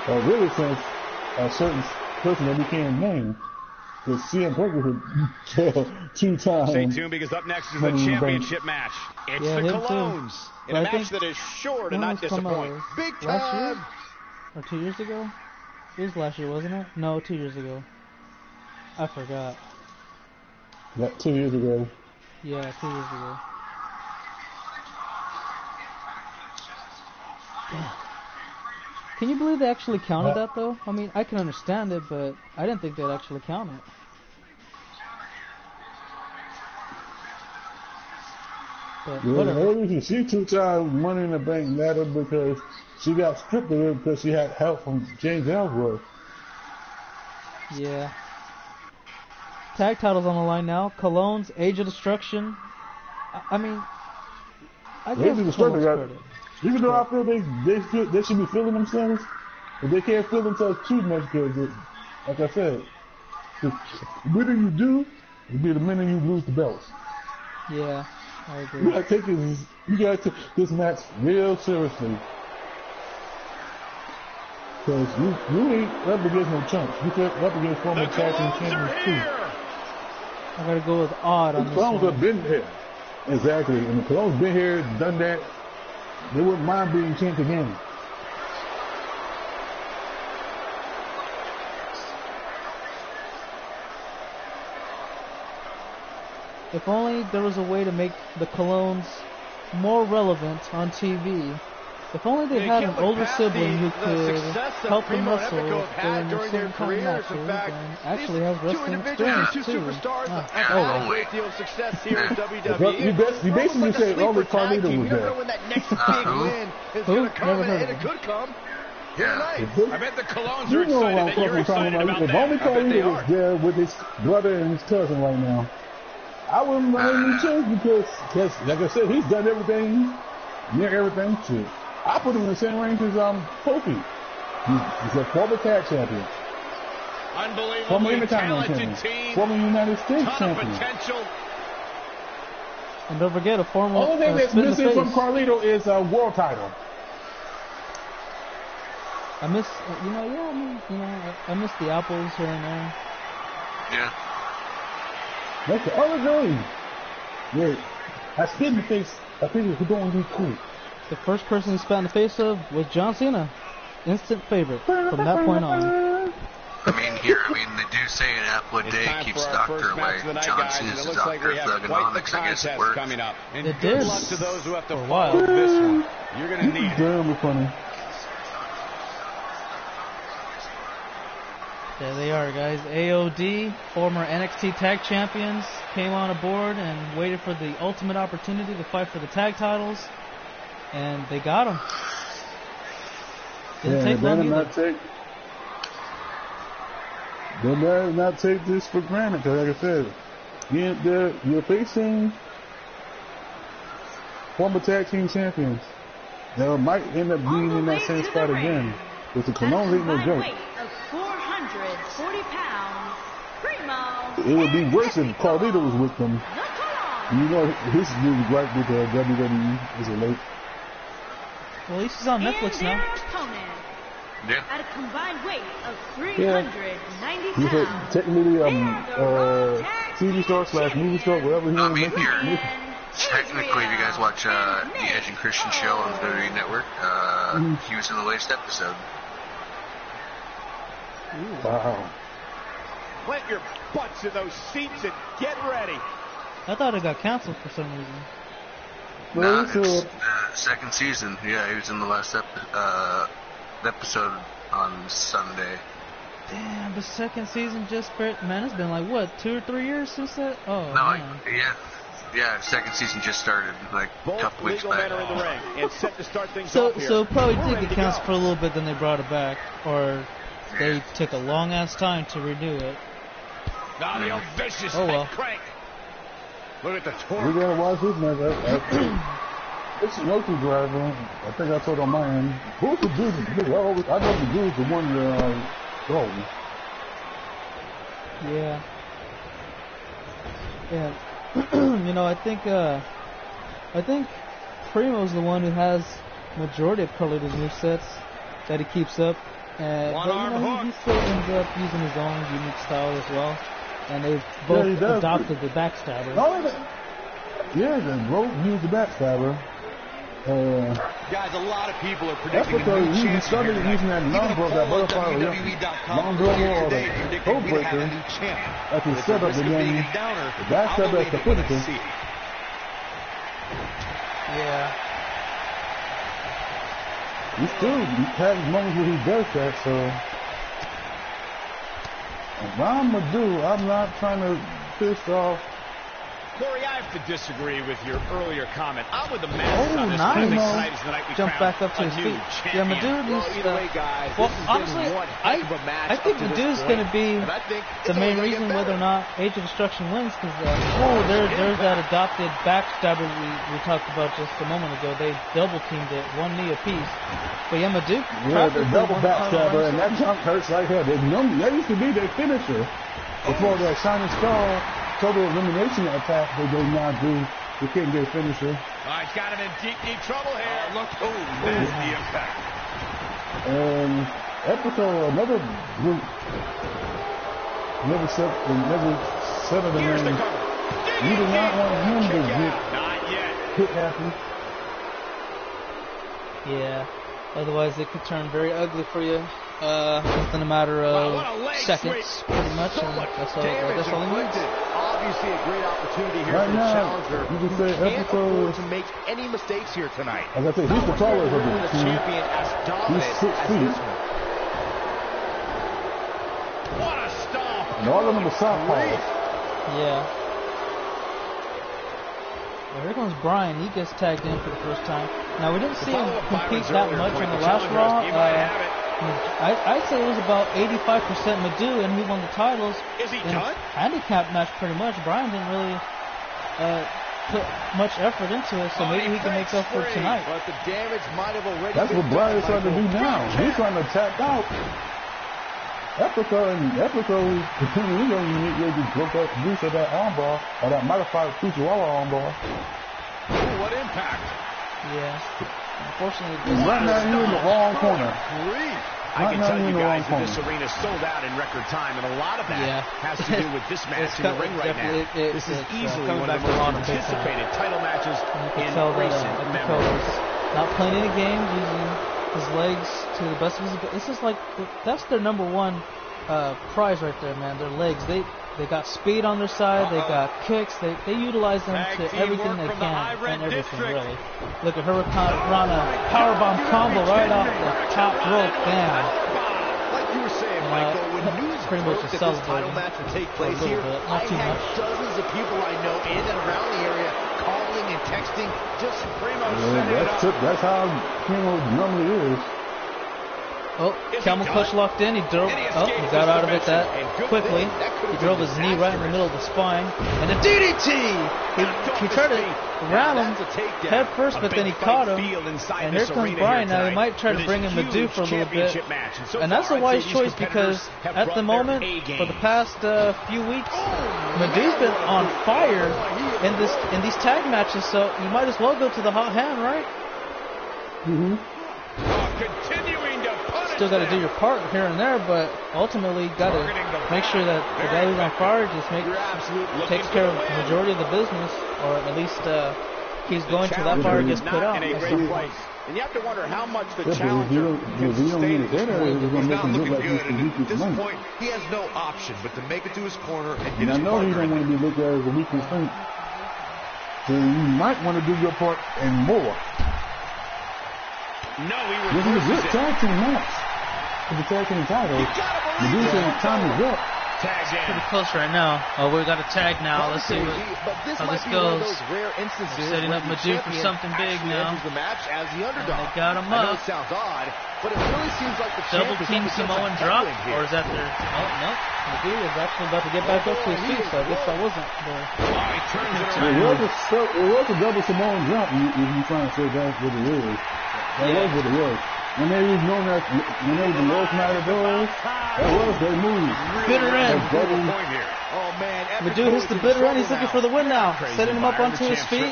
Or really since a certain person that we can't name. Because CM Punk was a 2 times.
Stay tuned because up next is the
Money in the Bank.
championship match. It's
Yeah,
the
him too.
Colognes in
But
a
I
match
think-
that is sure to
When
not
was
disappoint.
Carmella?
Big
Last year?
time.
Or 2 years ago? It was last year, wasn't it? No, 2 years ago. I forgot.
Yeah, 2 years ago.
Yeah, 2 years ago. Can you believe they actually counted that though? I mean, I can understand it, but I didn't think they'd actually count it. But
Yeah,
whatever.
the only reason she 2 times Money in the Bank ladder because she got stripped of it because she had help from James Ellsworth.
Yeah. Tag titles on the line now. Colognes, Age of Destruction. I mean, I
Age
give
of
Colognes
Destruction got-
credit.
Even though I feel they should be feeling themselves, but they can't feel themselves too much because, like I said, the minute you do, it'll be the minute you lose the belts.
Yeah, I
You
agree.
gotta take this match real seriously. Because you ain't up against no chumps. You up against former
The
tag team
Colognes are
champions too.
here.
I gotta go with odd on
The
this
Colognes
one.
have been here. Exactly. And the Colognes been here, done that. They wouldn't mind being champ again.
If only there was a way to make the Colognes more relevant on TV. If only they had an older sibling who could help them wrestle during the same kind of matches and actually has wrestling experience too.
Yeah, only.
Great deal of success here in
You
WWE.
basically said only Carlito was
You never know
there.
when that next big win is
Who?
going to come,
Never
and
heard of
it
him.
could come.
Yeah.
I bet the Colognes
You
are
know what I'm
excited that you're
talking
excited
about.
about
If
that.
only
I bet they
Carlito was
are.
there with his brother and his cousin right now, I wouldn't mind him too because, like I said, he's done everything, near everything. Shit. I put him in the same range as Kofi. He's a former tag champion, former
Unbelievably
Intercontinental
talented
champion,
team.
former United States
Ton of
champion.
potential.
And don't forget a former
Only thing that's
spin the
missing from
face.
Carlito is a world title.
I miss, I miss the apples here and there.
Yeah.
That's the other thing. Yeah, I spit in the face. I think it's going to be cool.
The first person he spat in the face of was John Cena. Instant favorite from that point on.
They do say an apple a
It's
day
time
keeps
for
the
our
doctor
first
away.
match of the night,
John
guys, and
Cena's
it
the
looks like
doctor
we
of
have quite the
thugonomics. I guess it
contest
works.
coming up. And
It
good
did.
luck to those who have to
For a
follow
while.
this one. You're going to need it.
Damn funny.
There they are, guys. AOD, former NXT Tag Champions, came on aboard and waited for the ultimate opportunity to fight for the tag titles, and they got them. Didn't take long either.
They better not take this for granted, because like I said, you're facing former tag team champions. They might end up being in that same spot again. Because the Colognes ain't no joke.
Weight of 440 pounds, Primo.
It would be worse if Carlito was with them. You know, his dude right with the WWE. Is it late?
Well, at least he's on Netflix now.
Yeah.
At a combined weight of 390
He's
pounds.
technically TV star / movie star, whatever he
I
wants to
mean,
make it.
technically, if you guys watch the Edge and Christian show on the WWE Network, he was in the latest episode.
Wow.
Plant your butts in those seats and get ready.
I thought it got canceled for some reason.
Nah, it's the second season. Yeah, he was in the last episode on Sunday.
Damn, the second season just man, it's been like what, 2 or 3 years since that? Oh
No,
man.
yeah, second season just started like a couple weeks back.
Men are in the ring and set to start things
So
off here.
so probably did get canceled for a little bit, then they brought it back, or they took a long ass time to redo it.
Now the vicious
Oh well.
crank. Look at the torque.
We gotta watch this match. It's Yoki driver. I think I told on my end. Who's the dude? I know the dude's the one go.
Yeah. Yeah. You know, I think Primo's the one who has majority of Carlito's movesets that he keeps up. But you know, he still ends up using his own unique style as well. And they've both adopted the backstabber.
Yeah, they both use the backstabber.
Guys, a lot of people are predicting
That's because he started using that long blow, that butterfly, long blow or the code breaker at the setup, and then the backstabber at the finisher.
Yeah.
He still has moments where he does that, so. What I'm gonna do, I'm not trying to piss off.
Corey, I have to disagree with your earlier comment. I'm with the masses on this.
Nice.
Tonight is the night we
Jump
crown
back up to
a
his
new
feet.
champion.
Yeah, Madud
Well,
is.
either way, guys,
Well,
this has
honestly,
been one heck of a match
I think
up to this
Madud's
point,
going to be
and I think
the
it's
main
only
reason
gonna get
whether or
better.
not Age of Destruction wins, because there's that adopted backstabber we talked about just a moment ago. They double teamed it, 1 knee apiece. But yeah, Madud.
Yeah, the double backstabber, and that jump hurts right here. That used to be their finisher. Before that Shining Star total elimination attack, they do not do. They can't get a finisher.
He's got him in deep trouble here. Look, there's the impact.
And episode, another group, never said the
Here's the
name.
cover.
You do not want him to
Kick
get
out. Not yet.
hit happy.
Yeah. Otherwise, it could turn very ugly for you. Within a matter of seconds, pretty much. And that's all he needs.
Obviously, a great opportunity here
Right
for the
now,
challenger.
you can say
Can't afford
episode.
to make any mistakes here tonight.
As I said, he's the tallest of
The
the two.
champion as dominant
He's 6
as
feet.
this one.
What a stomp.
And all of them are southpaws.
Yeah. Well, here comes Brian. He gets tagged in for the first time. Now, we didn't see him compete that much on the last Raw. I'd say it was about 85% Madhu, and he won the titles.
Is he
in a
done?
handicap match, pretty much. Brian didn't really put much effort into it, so maybe he can make up for it tonight.
But the damage might have already
That's
been
what Brian's
done,
trying to do
Michael.
now. He's trying to tap out. Epico, he don't even broke up the use of that armbar, or that modified Fujiwara armbar.
Ooh, what impact.
Yeah. Unfortunately,
Right now, you're in the wrong corner.
I can
now
tell
you're
you
in the
guys
wrong
that this arena sold out in record time, and a lot of that has to do with this match in the ring right now. This is easily one of the most anticipated title matches in recent memory.
not playing any games, using his legs to the best of his ability. It's just like, that's their number one prize right there, man. Their legs. They got speed on their side. They got kicks. They utilize them to everything they can, and everything really. Look at Hurricane Rana powerbomb combo right off the top rope. Damn.
Like you were saying, Michael, when news
pretty much
broke
just
that this
celebrating
title match would take place
a little
here,
bit, not
I
too
had
much.
dozens of people I know in and around the area calling and texting, just Primo setting it up.
That's how Primo normally is.
Oh, camel clutch locked in. He drove. Oh, he got out of it that quickly. He drove his knee right in the middle of the spine. And a DDT! He tried to ram him head first, but then he caught him. And here comes Bryan now. He might try to bring in Madu for a little bit. And that's a wise choice because at the moment, for the past few weeks, Madu's been on fire in these tag matches, so you might as well go to the hot hand, right?
Mm-hmm.
Continuing to punish
Still got to do your part here and there, but ultimately got to make sure that the guy who's on fire just takes care of the majority of the business, or at least he's going till that fire gets put out.
And you have to wonder how much the
Yeah,
challenger can sustain at this point.
It's
He's not looking
like
good, and at this
money.
point, he has no option but to make it to his corner and
And
get
I
his
know you
partner
don't want to be looked at as a weakness link. So you might want to do your part and more.
No, he
This is a
reverses
good
it.
tag team match for the tag team title. The dude saying time is up.
Tagged in.
Pretty close right now. Oh, we got a tag now. Let's see how this goes. Setting up Madu for something big now.
The match as the underdog.
They got him
I know
up.
it sounds odd, but it really seems like the
Double
champ is
team
up against
Samoan
a
drop,
headwind here.
or is that their? Oh no, Madu is actually about to get back up to his feet. So I guess that wasn't the.
Oh, he turns it
It
around.
was a double Samoan drop if you trying to say that's what it is. That was what it was. When they was known as, when they was the lowest matadors, that was their move.
Bitter end.
Point here. Oh man,
Madu hits the bitter end. He's looking for the win now. Setting him up onto his feet.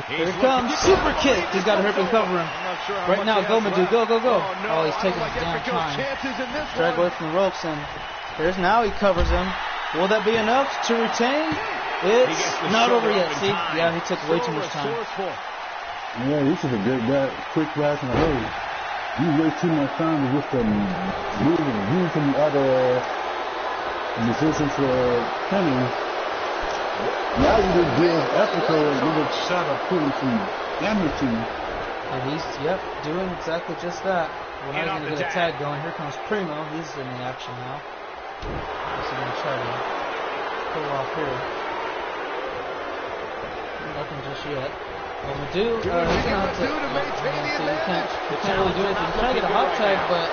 Here he comes. Super kick. He's got to hurry and cover him. Right now, go Madu. Go, go, go. Oh, he's taking his damn time. Drag away from the ropes, and here's now he covers him. Will that be enough to retain? It's not over yet. See? Yeah, he took way too much time.
Yeah, this is a good guy, quick flash in a hurry. You waste too much time to just move from the other position to pinning. Now you just give Epico a little shot of putting some damage to you.
And he's, doing exactly just that. We're not going to get a tag going. Here comes Primo. He's in the action now. What's he going to try to pull off here? Nothing just yet. Well, Madu, he's going to have to, he can't really do anything. He's trying to get a hot tag, but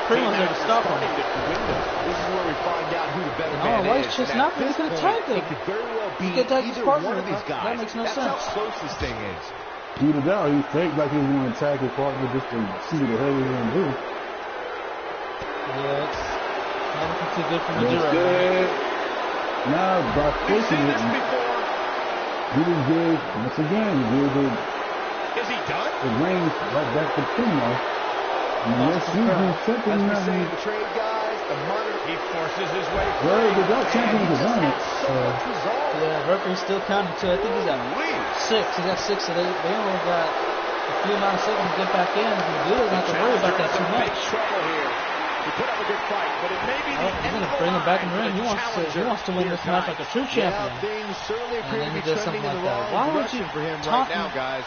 Primo's there to stop him.
This is where we find out who the better
No,
man
why
is.
he's just
And
not
at
he's
this
going to
point,
tag him.
it could very well be
He could tag his
either
partner.
one of these guys.
That makes no
That's
sense.
how close this thing is.
Either that or he faked like he was going to attack his partner just to see what the hell he's going to do.
Yeah, it's not looking too good for Madu
That's
right now.
good. Now, by
We've
pushing
seen
it,
this before.
he was good. Once again, he gave
Is he done?
the range right back to Primo. Unless you do something
As we
now,
say in the trade, guys, the monitor
He forces his way
well,
free.
the Dark Champions have done it.
Yeah, referee still counted too. I think he's at 6. He got 6, so they only got a few amount of seconds to get back in. Madu doesn't have to worry about that too much.
Big trouble here. He put up a good fight, but it may be the
He's
end
going
of
to
the
bring him back in the
line
ring.
for
He wants to win this match like a true champion.
Yeah, things certainly
And
appear
then
to
he
be
does
trending
something
in the
like that.
wrong
Why would
direction
you
for him
talk
right now, guys.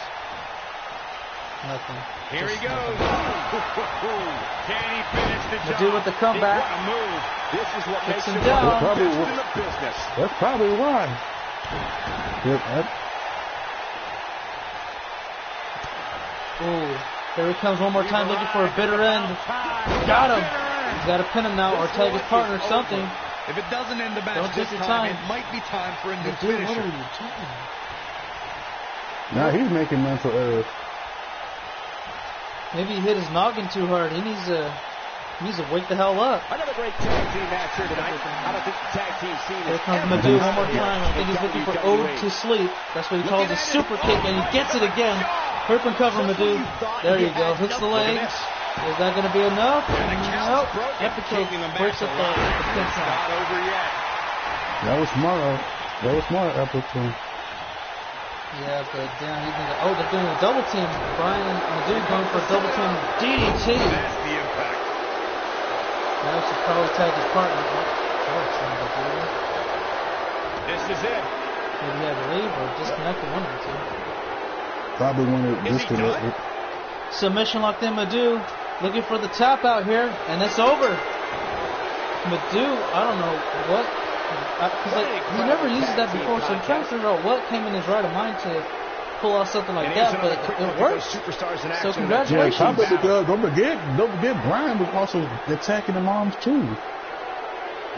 Nothing.
Here he
Just
goes.
nothing.
Can he finish the job?
Madu with the comeback.
What a move.
This is what makes
him
him
down.
one of the
Probably
best
will.
in the business.
That's probably why.
Ooh, here he comes one more time looking for a bitter end. Got him. He's got to pin him now or tag his partner or something.
If it doesn't end the match
Don't
this
take your
time,
time.
it might be time for a new
Dude, what
finisher.
are you doing?
Now he's making mental errors.
Maybe he hit his noggin too hard. He needs to wake the hell up.
Another great tag team match here tonight. I don't think the tag team scene
Here
is
comes
ever
Madu
been
one more
better
time. I think he's looking for
WWE.
Ode to Sleep. That's what he calls a super kick, and he gets it again. Hurp and cover Madu. There you go. Hooks the legs. Is that going to be enough? Nope. Epico breaks up the pin count.
Not over yet.
That was smart. That was smart, Epico.
Yeah, but damn, he's gonna. Oh, they're doing a double team. Bryan and Madu going for a double team DDT.
That's the impact.
Now should probably tag his partner. Oh, it's not like that.
This is it.
Maybe he had to leave or disconnect one of the two.
Probably wanted
Is he
disconnected.
Submission locked in Madu. looking for the tap out here, and it's over. But dude, I don't know what, because like he never uses that before, so I'm trying to figure out what came in his right of mind to pull off something like that, but it worked. So congratulations.
Yeah, don't forget, Brian was also attacking the moms too.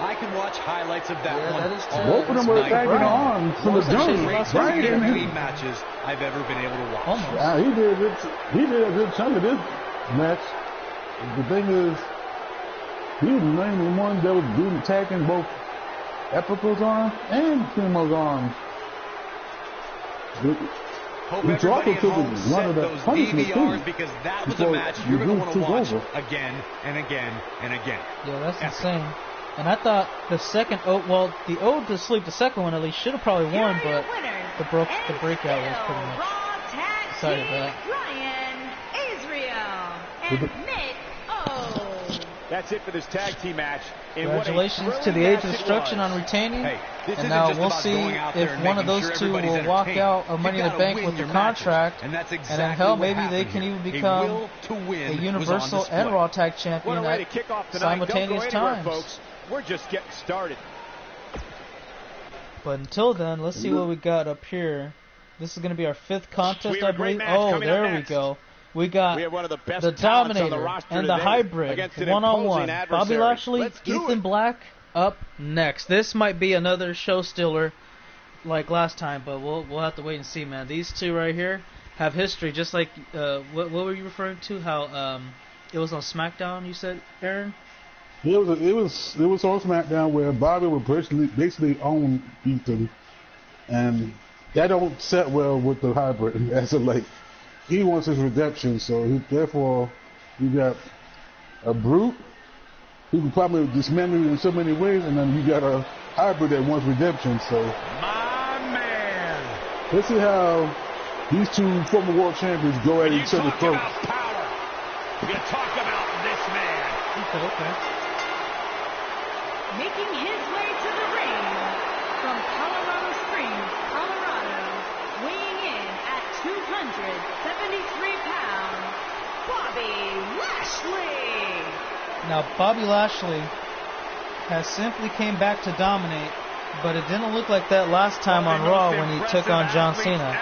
I can watch highlights of that one.
That is true.
Both of them were attacking the arms from the jump.
Brian didn't matches I've ever been able to watch.
Almost.
He did a good chunk of this match. The thing is, he was the main one that was doing attacking both Epical's arm and Primo's arms.
Hope everybody at home set those DVRs because that was a match you're going to want to watch again and again and again.
Yeah, that's insane. And I thought the second, the ode to sleep, the second one at least, should have probably won, but the breakout was pretty much decided that.
Ryan Israel and Nick O.
That's it for this tag team match.
Congratulations to the Age of Destruction on retaining. And now we'll see if one of those two will walk out of Money in the Bank with the contract. And then hell, maybe they can even become a Universal and Raw Tag Champion at simultaneous times.
We're just getting started.
But until then, let's see what we got up here. This is going to be our 5th contest, I believe. Oh, there we go. We got the Dominator and the Hybrid one-on-one. Bobby Lashley, Ethan Black up next. This might be another show stealer like last time, but we'll have to wait and see, man. These two right here have history, just like what were you referring to? How it was on SmackDown? You said, Aaron?
It was on SmackDown where Bobby would basically own Ethan, and that don't set well with the Hybrid as of late. He wants his redemption, so therefore you got a brute who can probably dismantle you in so many ways, and then you got a Hybrid that wants redemption. So
my man,
let's see how these two former world champions go at each other's throats.
You talk about this man.
Okay.
Making his way to the ring from Colorado Springs, Colorado, weighing in at 273 pounds, Bobby Lashley.
Now, Bobby Lashley has simply came back to dominate, but it didn't look like that last time on Raw when he took on John Cena.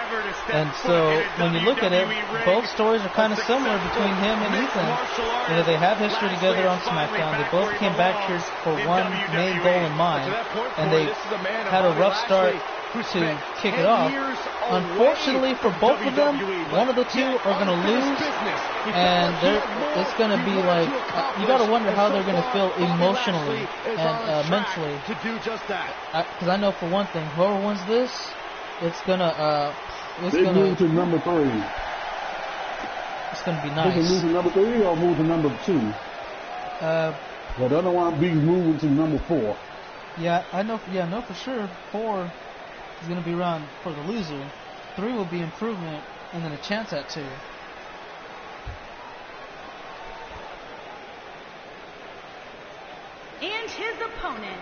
And so, when you look at it, both stories are kind of similar between him and Ethan. You know, they have history together on SmackDown. They both came back here for one main goal in mind, and they had a rough start to kick it off. Unfortunately for both of them, one of the two are going to lose, and it's going to be like, you got to wonder how they're going to feel emotionally and mentally. Because I know for one thing, whoever wins this, it's going to...
They move to number 3.
It's going to be nice.
They can move to number 3 or move to number 2. Well, the other one be moving to number 4.
Yeah, I know. Yeah, I know for sure. 4 is going to be around for the loser. 3 will be improvement, and then a chance at 2.
And his opponent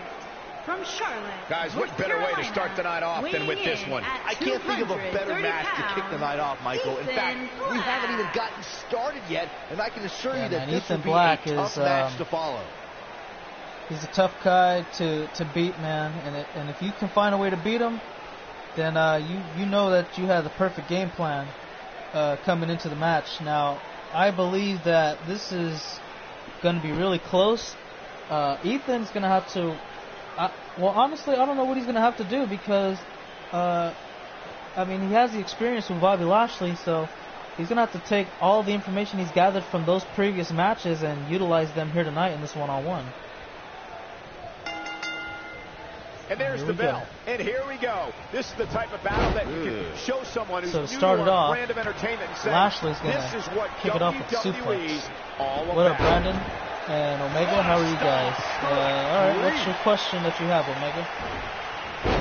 from Charlotte.
Guys, what better way to start the night off than with this one? I can't think of a better match to kick the night off, Michael. In fact, we haven't even gotten started yet, and I can assure you that this will be a tough match to follow.
He's a tough guy to beat, man, and if you can find a way to beat him, then you know that you have the perfect game plan coming into the match. Now, I believe that this is going to be really close. Ethan's going to have to... well, honestly, I don't know what he's going to have to do because, I mean, he has the experience with Bobby Lashley, so he's going to have to take all the information he's gathered from those previous matches and utilize them here tonight in this one-on-one.
And there's the bell. And here we go. This is the type of battle that you can show someone who's
so
new
to start
to
it off,
brand of entertainment and say,
Lashley's going to kick it off with a suplex. What up, Brandon? And Omega, how are you guys? Alright, what's your question that you have, Omega?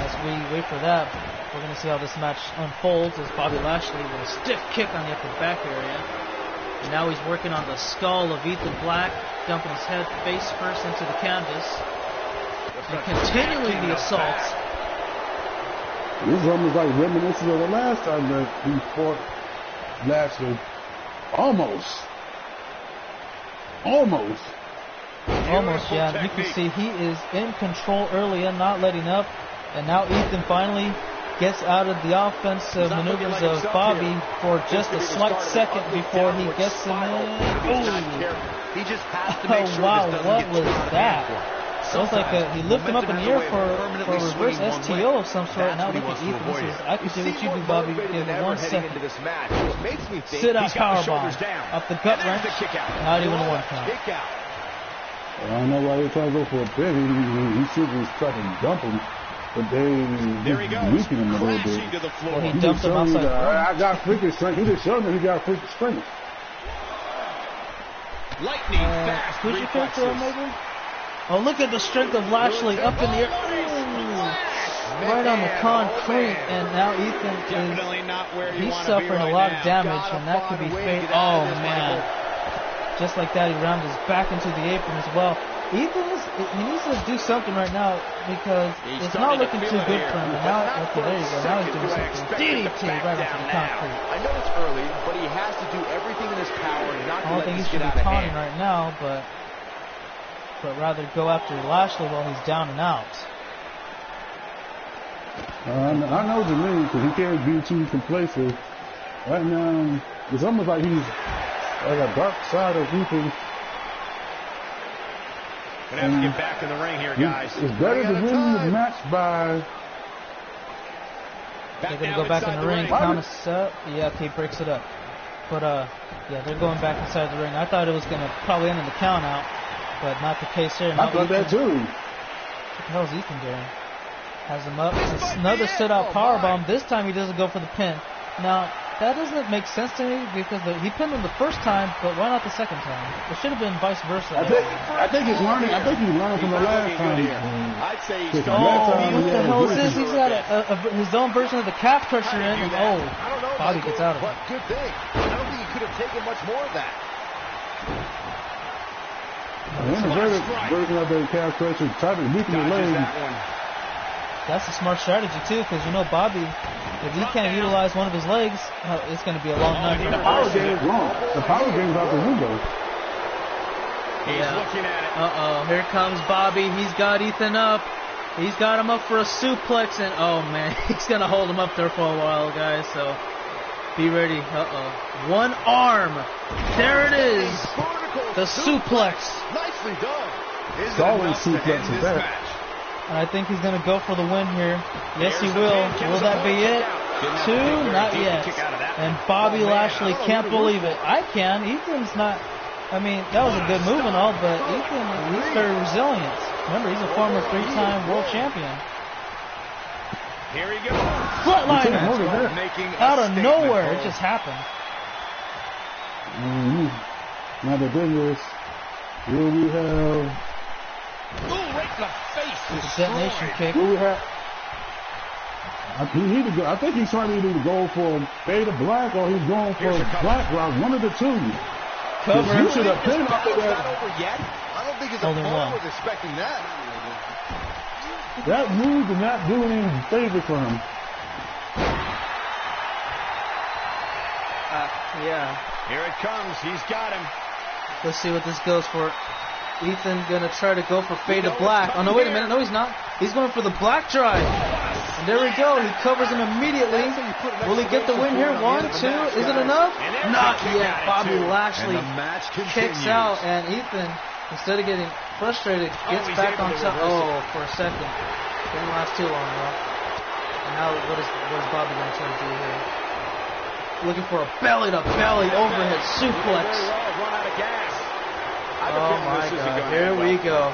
As we wait for that, we're going to see how this match unfolds as Bobby Lashley with a stiff kick on the upper back area. And now he's working on the skull of Ethan Black, dumping his head face first into the canvas. And continuing the assaults.
This is almost like reminiscent of the last time that he fought Lashley. Almost. Almost.
Almost, yeah. And you can see he is in control early and not letting up. And now Ethan finally gets out of the offensive maneuvers of Bobby for just a slight second before he gets him in.
He just has to make sure
wow,
this
what
doesn't
was
get
that? Sounds like he lifted him up in the air for a reverse STO of some sort. Now look at Ethan. This is, I can see what you do, Bobby. Give me 1 second. Sit out powerbomb. Up the gut wrench. Not even a 1 count.
I don't know why they trying to go for a pin. He should just try to dump him. But they weaken him a little bit.
Well, he dumped him outside the ring.
I got freaking strength. He just showed me he got freaking strength.
Lightning fast.
Who's your character, maybe? Oh, look at the strength of Lashley up in the air. Right on the concrete. And now Ethan he's suffering a lot of damage, and that could be fatal. Oh, man. Just like that, he rounded his back into the apron as well. Ethan he needs to do something right now because it's not looking too good for him. Now, okay, there you go. Now he's doing something. DDT right onto the concrete.
I know it's early, but he has to do everything in his power not to let this get out of hand.
I don't think he should be taunting right now, but rather go after Lashley while he's down and out.
I know what you mean, because he can't be too complacent. Right now, it's almost like he's like a dark side of Ethan.
Gonna have to get back in the ring here, guys.
It's better to win the match by...
They're going to go back in the ring, count us up. Yeah, okay, breaks it up. But, yeah, they're going back inside the ring. I thought it was going to probably end in the count out, but not the case here.
I thought that too.
What the hell is Ethan doing? Has him up. It's another sit-out powerbomb. This time he doesn't go for the pin. Now, that doesn't make sense to me because he pinned him the first time, but why not the second time? It should have been vice versa.
I think he's learning. I think he's learning from the last time.
I'd say he's
what the hell is this? He's got his own version of the calf crusher in, and Bobby gets out of it.
Good thing. I don't think he could have taken much more of that.
Innovative version of the calf crusher, trying to weaken the leg.
That's a smart strategy too, because you know Bobby, if he can't utilize one of his legs, it's going to be a long night.
The power game is wrong. The power game is out the window.
He's looking at it.
Here comes Bobby. He's got Ethan up. He's got him up for a suplex, and oh man, he's going to hold him up there for a while, guys. So be ready. One arm. There it is. The suplex.
Nicely done.
It's always suplex is that.
I think he's going to go for the win here. Yes, he will. Will that be it? 2? Not yet. And Bobby Lashley can't believe it. I can. Ethan's not. I mean, that was a good move and all, but Ethan, he's very resilient. Remember, he's a former 3-time world champion.
Here he goes.
Flatliner. Out of nowhere. It just happened.
Now the thing is, here we have...
right in the face.
It's a detonation kick.
Here we have... I think he's trying to either go for fade to black or he's going for black rock. One of the two.
Cover.
He should have pinned off of that.
Over yet? I don't think his opponent was expecting that.
That move did not do any favor for him.
Yeah.
Here it comes. He's got him.
Let's see what this goes for. Ethan gonna try to go for fade to black. Oh no, wait a minute. No, he's not. He's going for the black drive. And there we go. He covers him immediately. Will he get the win here? 1, 2. Is it enough? Not yet. Bobby Lashley kicks out, and Ethan, instead of getting frustrated, gets back on top. Oh, for a second. Didn't last too long, though. And now what is Bobby gonna try to do here? Looking for a belly-to-belly overhead suplex.
Run out of gas.
Oh my God, here we go.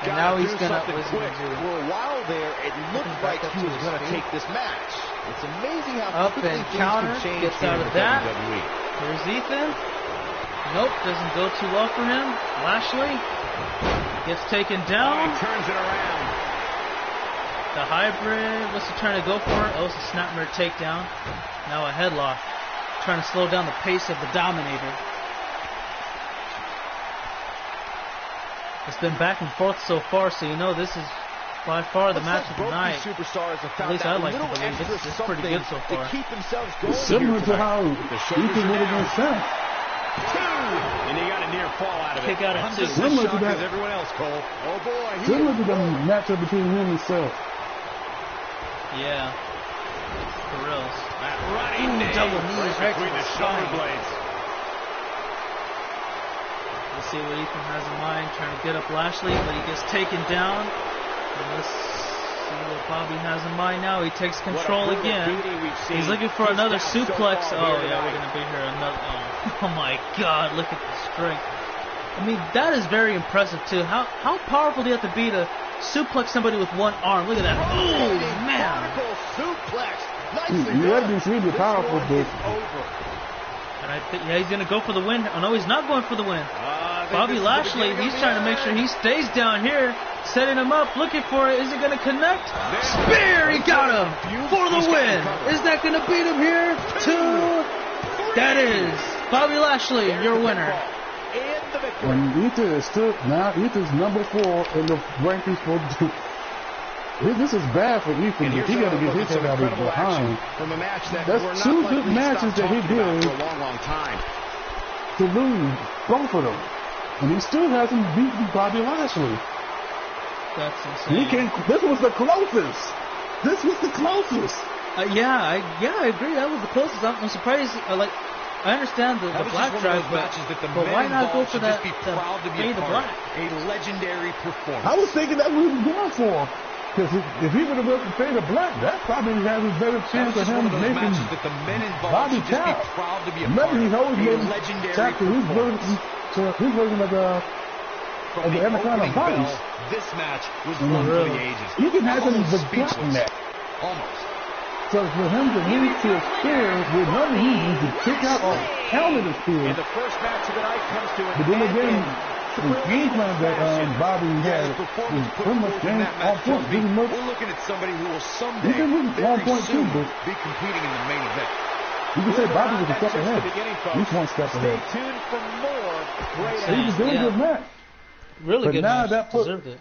And now he's going to, what is he going to do?
For a while there, it looked like he was going to take this match. It's amazing how
up and counter, gets out of that. Here's Ethan. Nope, doesn't go too well for him. Lashley gets taken down.
He turns it around.
The hybrid, what's he trying to go for? Oh, it's a snapmare takedown. Now a headlock. Trying to slow down the pace of the Dominator. It's been back and forth so far, so you know this is by far the match of the night. At least I like to believe it's pretty good so far.
It's similar to how Ethan would have been sent.
And you got a near fall out of it.
Kick out at 2.
Similar to that.
Everyone else, Cole. Oh boy.
Similar to the matchup between him and Seth.
Yeah. For reals.
That running knee
double knees right
between
to
the
the
shoulder
spine.
blades.
Let's see what Ethan has in mind. Trying to get up Lashley, but he gets taken down. And let's see what Bobby has in mind now. He takes control again. He's looking for another suplex. Oh, yeah, we're going to be here another. Oh, my God. Look at the strength. I mean, that is very impressive, too. How powerful do you have to be to suplex somebody with one arm? Look at that. Oh, man.
You have to be really powerful, but
And I think, yeah, he's going to go for the win. Oh, no, he's not going for the win. Bobby Lashley, he's trying to make sure he stays down here, setting him up, looking for it. Is it going to connect? Spear! He got him for the win. Is that going to beat him here? 2. That is Bobby Lashley, your winner.
when Ethan is still now Ethan's number 4 in the rankings for. This is bad for Ethan. He got to get his head out of behind. That's 2 good matches that he did
for a long time.
to lose both of them. And he still hasn't beaten Bobby Lashley.
That's insane.
He can't. This was the closest. This was the closest.
Yeah, I agree. That was the closest. I'm surprised. I understand the black drive, but why not go for that? Fade to black.
A legendary performance.
I was thinking that's what he was going for. Because if he would have went to Fade to Black, that probably has a better chance of him making Bobby tap. Remember, he's always made tap to his version of the Anaconda Vice.
This match was one for the ages.
Ethan hasn't forgotten that.
Almost.
So for him to lose to a spear with nothing easy to kick out or counter the spear.
And the first match of the night comes to an
But then again, the game plan that Bobby had was pretty much game on point.
We're looking at somebody who will someday
very soon
be competing in the main event.
You can say Bobby was a step ahead. He's one step ahead.
Stay tuned for more great
He was doing a good match.
Really
But
good
now
match.
that
Deserved it.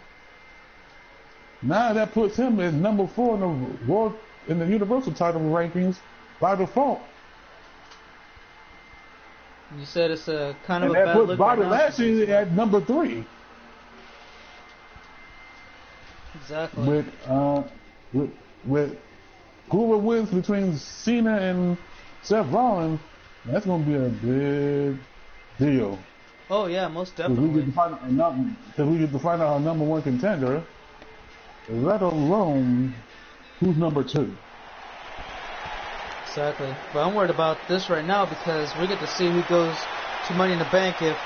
Now that puts him as number 4 in the world in the Universal title rankings by default.
You said it's a kind of
And
a
that
bad
puts
look.
Bobby
right now.
Lashley at number 3
Exactly.
with whoever wins between Cena and Seth Rollins. That's going to be a big deal.
Oh yeah, most
Because
definitely.
we get to find out our number 1 contender, let alone who's number 2.
Exactly. But I'm worried about this right now because we get to see who goes to Money in the Bank. If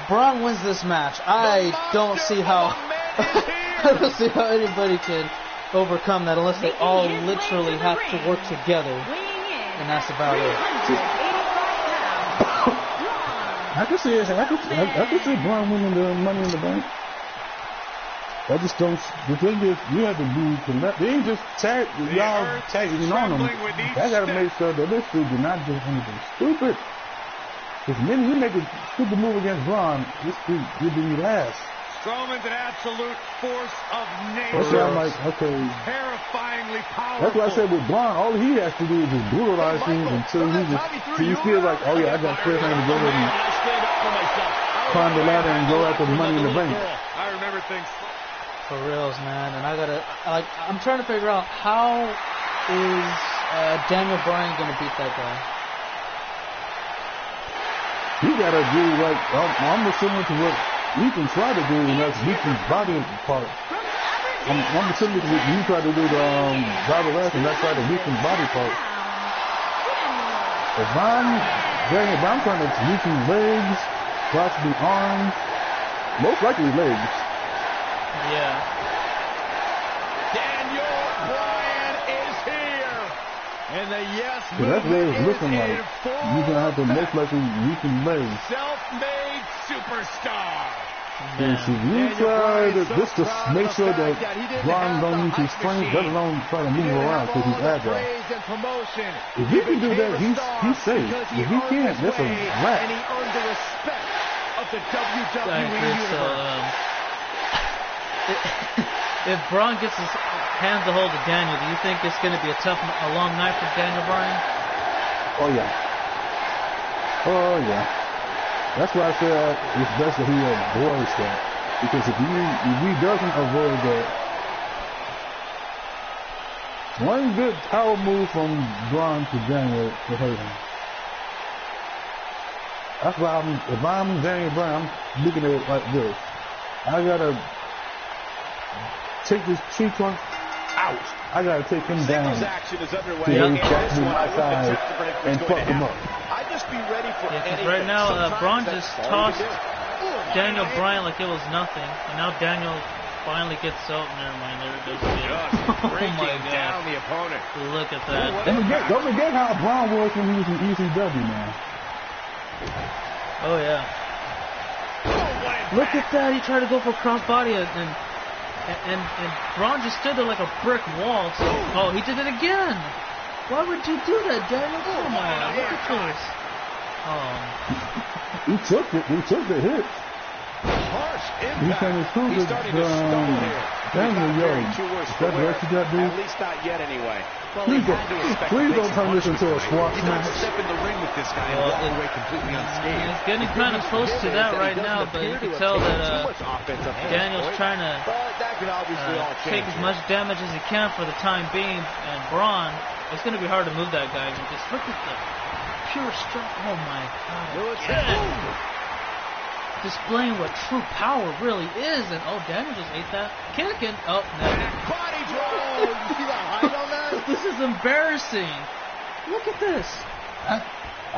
Braun wins this match, I don't see how I don't see how anybody can overcome that unless they all literally have to work together. And that's about it.
I can see it. I can see Braun winning the Money in the Bank. I just don't. The thing is, you have to be. They ain't just y'all tagging on them. I gotta make sure that this dude did not do anything stupid. Because when he make a stupid move against Braun, this dude will be last.
Strowman's an absolute force of nature.
That's why I'm like, okay.
Terrifyingly powerful.
That's why I said with Braun, all he has to do is just brutalize things until he feels like, oh yeah, I got clear time to go ahead and climb the ladder and go after the Money in the Bank.
I remember things.
For reals, man. And I'm trying to figure out how is Daniel Bryan gonna beat that guy?
He gotta do like I'm assuming to what Ethan tried to do, and that's Ethan's body part. I'm assuming what you tried to do the Bobby Lashley, and that's like the Ethan's body part. If I'm trying to Ethan's legs, possibly arms, most likely legs.
Yeah.
Daniel Bryan is here. And the yes
So that's what it's looking like. You're gonna have to most likely Ethan's legs.
Self-made superstar.
And so you try to just to make sure that Braun don't use his strength, let alone try to move around because he's agile. If he can do that, he's safe. If he can't, that's a wrap.
And he earned the respect of the WWE Universe.
If Braun gets his hands a hold of Daniel, do you think it's going to be a long night for Daniel Bryan?
Oh yeah. Oh yeah. That's why I said it's best that he avoids that. Because if he doesn't avoid that, one good power move from Braun to Daniel to hurt him. That's why if I'm Daniel Bryan, I'm looking at it like this. I gotta take this tree trunk out. I gotta take him down.
Action is underway.
To he's back to my side and fuck him up.
I'd just be ready for anything.
Right now, Braun just tossed Daniel Bryan like it was nothing, and now Daniel finally gets out. Never mind, there it goes again. Oh my
down
God!
the opponent.
Look at that.
Don't forget how Braun was when he was in ECW, man.
Oh yeah. Look at that! He tried to go for crossbody and Braun just stood there like a brick wall. So, oh, he did it again! Why would you do that, Daniel? Come on, look at this. Oh.
He took the hit.
Harsh impact.
He's trying to prove
He's starting to stumble here.
Daniel, yo, is that the rest you got, dude?
At least not yet, anyway. Well,
please don't turn this into a squash match.
Step in the ring with this guy and walk away completely unscathed.
It's getting kind of close to that right now, but you can tell that Daniel's trying to take as much damage as he can for the time being, and Braun, it's going to be hard to move that guy because look at the pure strength. Oh my God. Displaying what true power really is, and oh, Daniel just ate that kick, and oh, no.
Body draw! You see the height on that?
This is embarrassing. Look at this.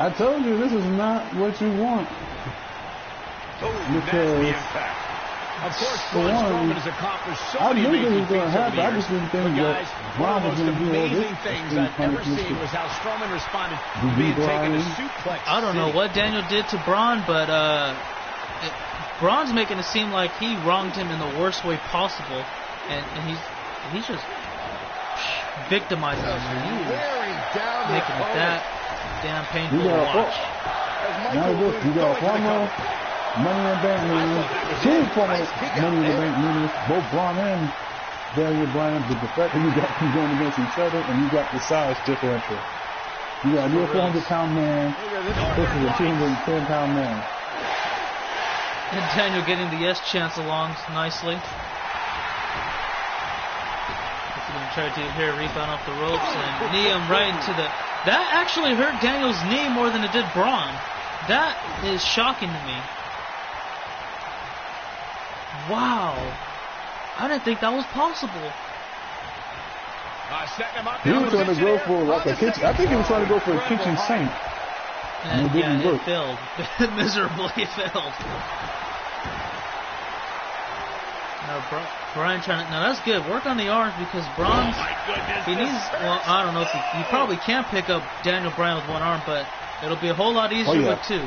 I told you this is not what you want. Because
of course, Braun Strowman has accomplished so many amazing things over the years.
I just didn't think that Braun was going to do all this.
Amazing things I've ever seen was how Strowman responded to being taken to suplex.
I don't know what Daniel did to Braun, but Braun's making it seem like he wronged him in the worst way possible, and he's just victimizing him. He's making it that damn painful to watch.
Now this, you got former Money in the Bank winners, two former Money in the Bank winners, both Braun and Daniel Bryan, but the fact that you got them going against each other, and you got the size differential. You got your 400-pound man versus a 210-pound man.
And Daniel getting the yes chance along nicely. He's going to try to here rebound off the ropes and knee him right into the... That actually hurt Daniel's knee more than it did Braun. That is shocking to me. Wow. I didn't think that was possible.
He was trying to go for like a kitchen... I think he was trying to go for a kitchen sink.
And yeah, it failed. Miserably it failed. Now Bryan trying to... Now that's good. Work on the arms because Braun... he needs... Well, I don't know if he probably can pick up Daniel Bryan with one arm, but it'll be a whole lot easier with two.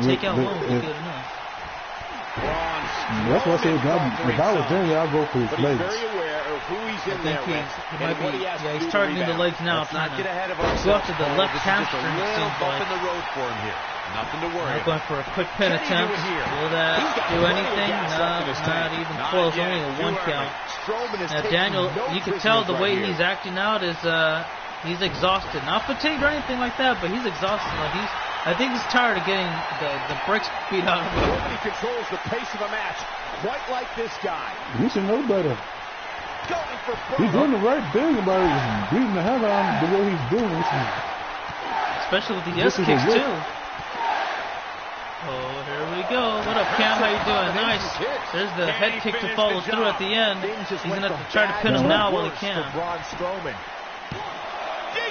Take out one would be good enough.
That's what I said. If I was Daniel, I'd go for his legs.
He's targeting the legs now, trying to go after the left hamstring.
Nothing to worry.
Not going for a quick pin attempt. Will that do anything? No, not even close. Only a 1 count. Now Daniel, you can tell the way he's acting out is he's exhausted. Not fatigued or anything like that, but he's exhausted. Like I think he's tired of getting the bricks beat out of him.
Nobody controls the pace of a match quite like this guy.
You should know better. He's doing the right thing about beating the hell out of him the way he's doing.
Especially with the yes kicks too. Oh, here we go. What up, Cam? How you doing? Nice. There's the head kick to follow through at the end. He's going to have to try to pin him now while he can.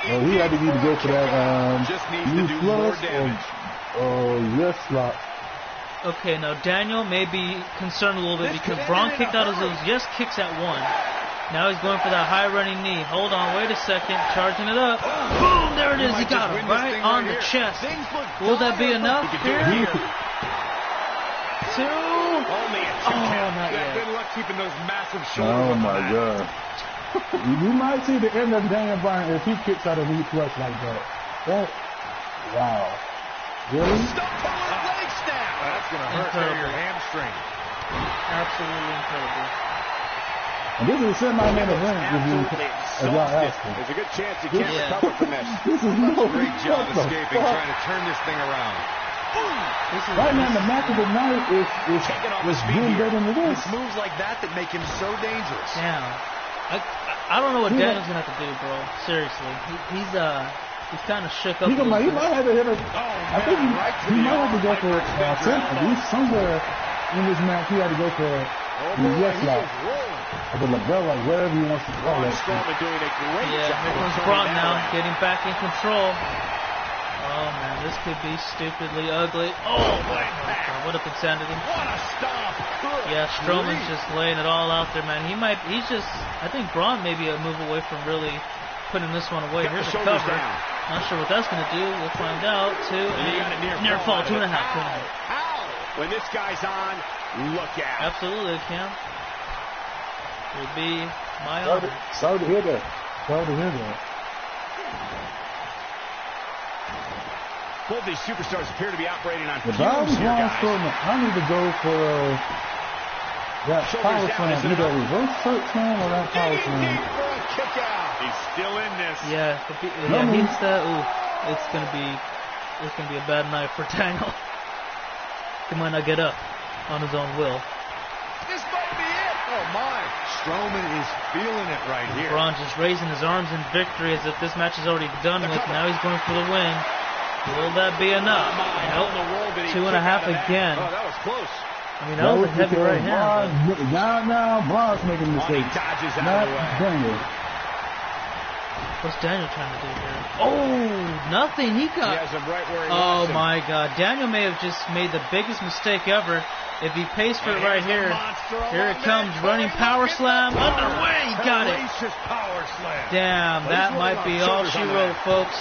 Well, we either need to go for that new plus or yes slot.
Okay, now Daniel may be concerned a little bit because Braun kicked out of those yes kicks at 1. Now he's going for that high running knee. Hold on, wait a second. Charging it up. Boom! There it is. He got him right on the chest. Will that be enough here? 2. Not yet.
Good luck keeping those massive shoulders.
Oh my God. You might see the end of Daniel Bryan if he kicks out a knee thrust like that. Wow. Really?
That's going to hurt your hamstring.
Absolutely incredible.
And this is a semi-main event.
There's a good chance he can't recover from this.
This is no
Great job escaping, trying to turn this thing around.
Right now, the match of the night is doing better than this.
It's moves like that make him so dangerous.
Damn. I don't know what Daniel's gonna have to do, bro. Seriously, he's kind of shook up.
He might have to hit I think he might have to go for at least somewhere in this match. He had to go for the yes lock. Or the labella, whatever he wants to call it.
Yeah, here comes Braun now, getting back in control. Oh man, this could be stupidly ugly. Oh my God, what a insanity.
What a stop.
Yeah, Strowman's just laying it all out there, man. I think Braun may be a move away from really putting this one away. Here's a cover. Not sure what that's going to do. We'll find out. Near fall, 2.5 count.
When this guy's on, look out.
Absolutely, Cam. Will be my honor.
Sorry to hear that.
Both these superstars appear to be operating on fumes
here,
guys.
I need to go for that power slam, either a reverse church slam or that power slam.
He's still in this.
Yeah, it's gonna be a bad night for Daniel. He might not get up on his own will.
This might be it. Oh my!
Strowman is feeling it right here.
Braun just raising his arms in victory as if this match is already done with. Now he's going for the win. Will that be enough? Nope. 2.5 again.
Oh, that was close.
I mean, that was a heavy right hand.
Now, Braun's making mistakes.
Dodges out of the way.
Daniel.
What's Daniel trying to do here? Oh, nothing. He has
him right where he
wants him. My God. Daniel may have just made the biggest mistake ever. If he pays for it right here. Here it comes. Running power slam. Underway. He got it. Damn, that might be all she wrote, folks.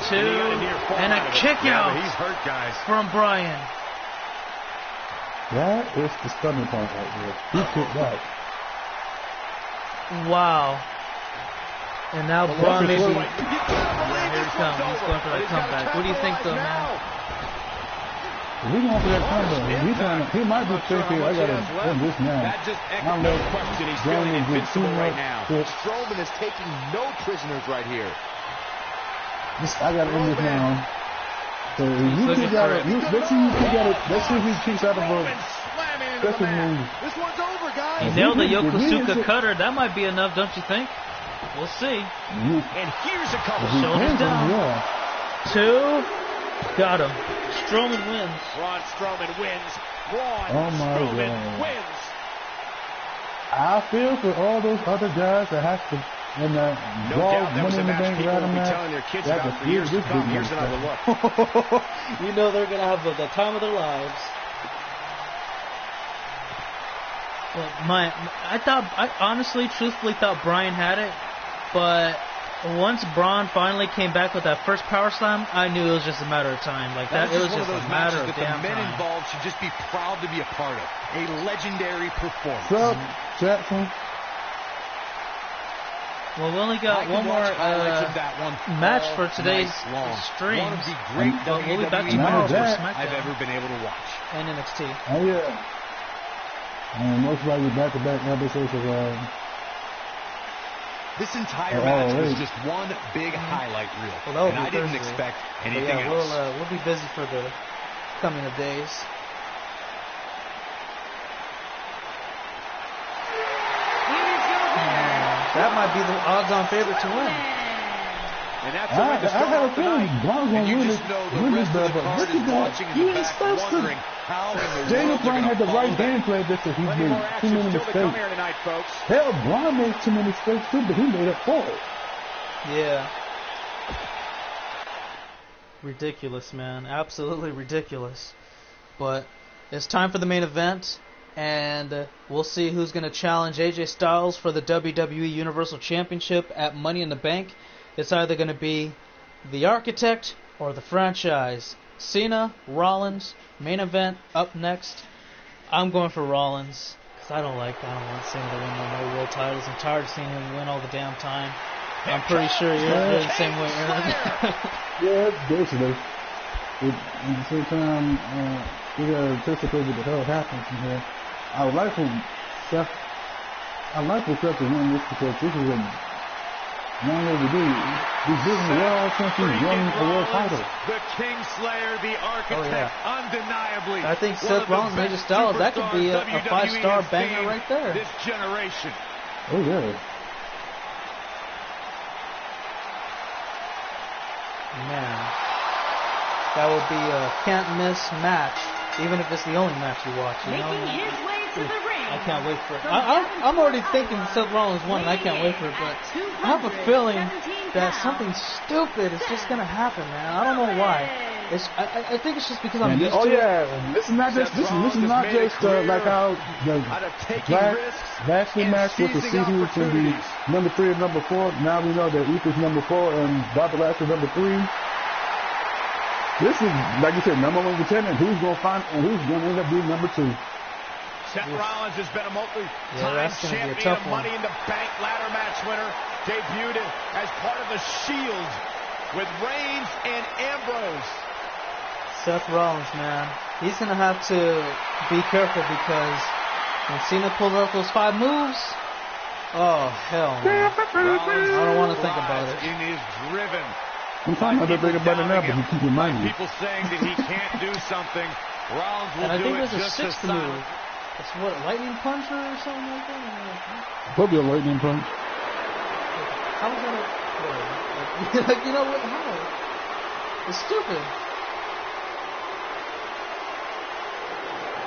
2 and a kick out
he's hurt, guys.
From Bryan.
That is the stunning point right here. He kicked out.
Wow. And now Braun maybe. Here he comes. He's going for that comeback. What do you think, though, man?
He's going for that comeback. He might be thinking, I got to win this now.
That just echoes the question. He's feeling invincible right now. Strowman is taking no prisoners right here.
I got to end this now. So you kick out of it. Let's see you kick out of it. Let's see if he kicks out of a special move.
This one's over, guys.
He nailed the Yokosuka cutter. That might be enough, don't you think? We'll see.
And here's a couple.
Shoulders down. 2. Got him. Strowman wins.
Braun Strowman wins. Braun
Strowman
wins.
I feel for all those other guys that have to. And Money in the Bank Ladder match.
Here's another look.
You know they're gonna have the time of their lives. Well, I honestly, truthfully thought Bryan had it, but once Braun finally came back with that first power slam, I knew it was just a matter of time. Like that, it was just a matter of damn time.
The men involved should just be proud to be a part of. A legendary performance.
What's up, Jackson?
Well, we only got one more match for today's stream. But we'll be back tomorrow for SmackDown.
I've ever been able to watch.
And NXT.
Oh, yeah. And most likely back-to-back episodes of...
This entire match was just one big highlight reel.
Well,
and I didn't expect anything else.
We'll be busy for the coming of days. That might be the odds-on favorite to win.
And that's
I had a feeling Braun's going to win this battle, but look at that. He was supposed to. Daniel Bryan had the right game plan, just that he made too many mistakes. Hell, Braun made too many mistakes too, but he made up for it.
Yeah. Ridiculous, man. Absolutely ridiculous. But it's time for the main event. And we'll see who's going to challenge AJ Styles for the WWE Universal Championship at Money in the Bank. It's either going to be the Architect or the franchise. Cena, Rollins, main event up next. I'm going for Rollins because I don't want Cena to win no world titles. I'm tired of seeing him win all the damn time. I'm pretty sure you're the same way, Aaron.
Yeah, basically. At the same time, we got to anticipate what the hell happens from here. I would like for Seth I like for Seth to win this because this is a long overdue. He's been well since he's won a world title.
The Kingslayer, the architect, undeniably.
I think Seth Rollins and AJ Styles, that could be a 5-star banger right there.
This generation.
Oh yeah.
Man, that would be a can't miss match, even if it's the only match you watch. You know,
Making his way to the ring.
I can't wait for it. I'm already thinking Seth Rollins won, and I can't wait for it. But I have a feeling that something stupid is just gonna happen, man. I don't know why. I think it's just because I'm used to it.
This is not just like how the Lashley match with the CD can be number 3 and number 4. Now we know that Ethan's number 4 and Bobby Lashley number 3. This is, like you said, number 1 contender. Who's gonna find and who's gonna end up being number 2?
Seth Rollins has been a multi-time champion, Money in the Bank ladder match winner. Debuted as part of the Shield with Reigns and Ambrose.
Seth Rollins, man, he's gonna have to be careful because when Cena pulls out those 5 moves, oh hell, man. I don't want to think about it.
He is driven.
I'm trying not to think about it now, but you keep reminding me.
People saying that he can't do something. Rollins will
and I think
do
there's a 6th move. It's what, lightning puncher or something like that?
Probably a lightning punch.
How's that? Like, you know what? How? It's stupid.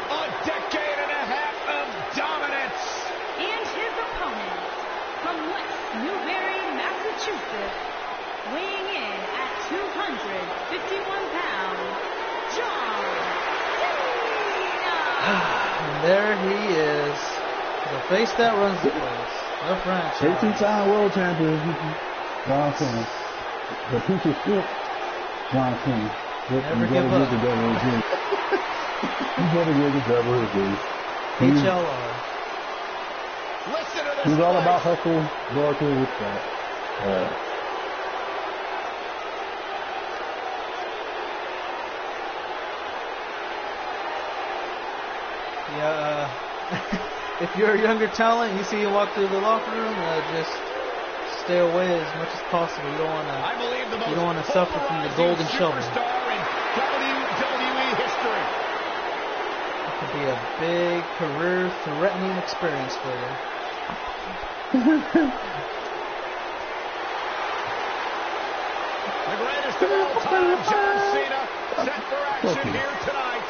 A decade and a half of dominance.
And his opponent, from West Newbury, Massachusetts, weighing in at 251 pounds, John Cena.
And there he is, the face that runs the place, the franchise.
18-time world champion, John Cena. The piece of shit, John Cena.
Never give up.
You better give the devil his due.
HLR.
Listen to this.
He's all about hustle, loyalty, respect.
If you're a younger talent, you see you walk through the locker room, just stay away as much as possible. You don't want to suffer from the golden shovel.
WWE history.
It could be a big career-threatening experience for you.
The greatest of all time, John Cena, set for action here tonight.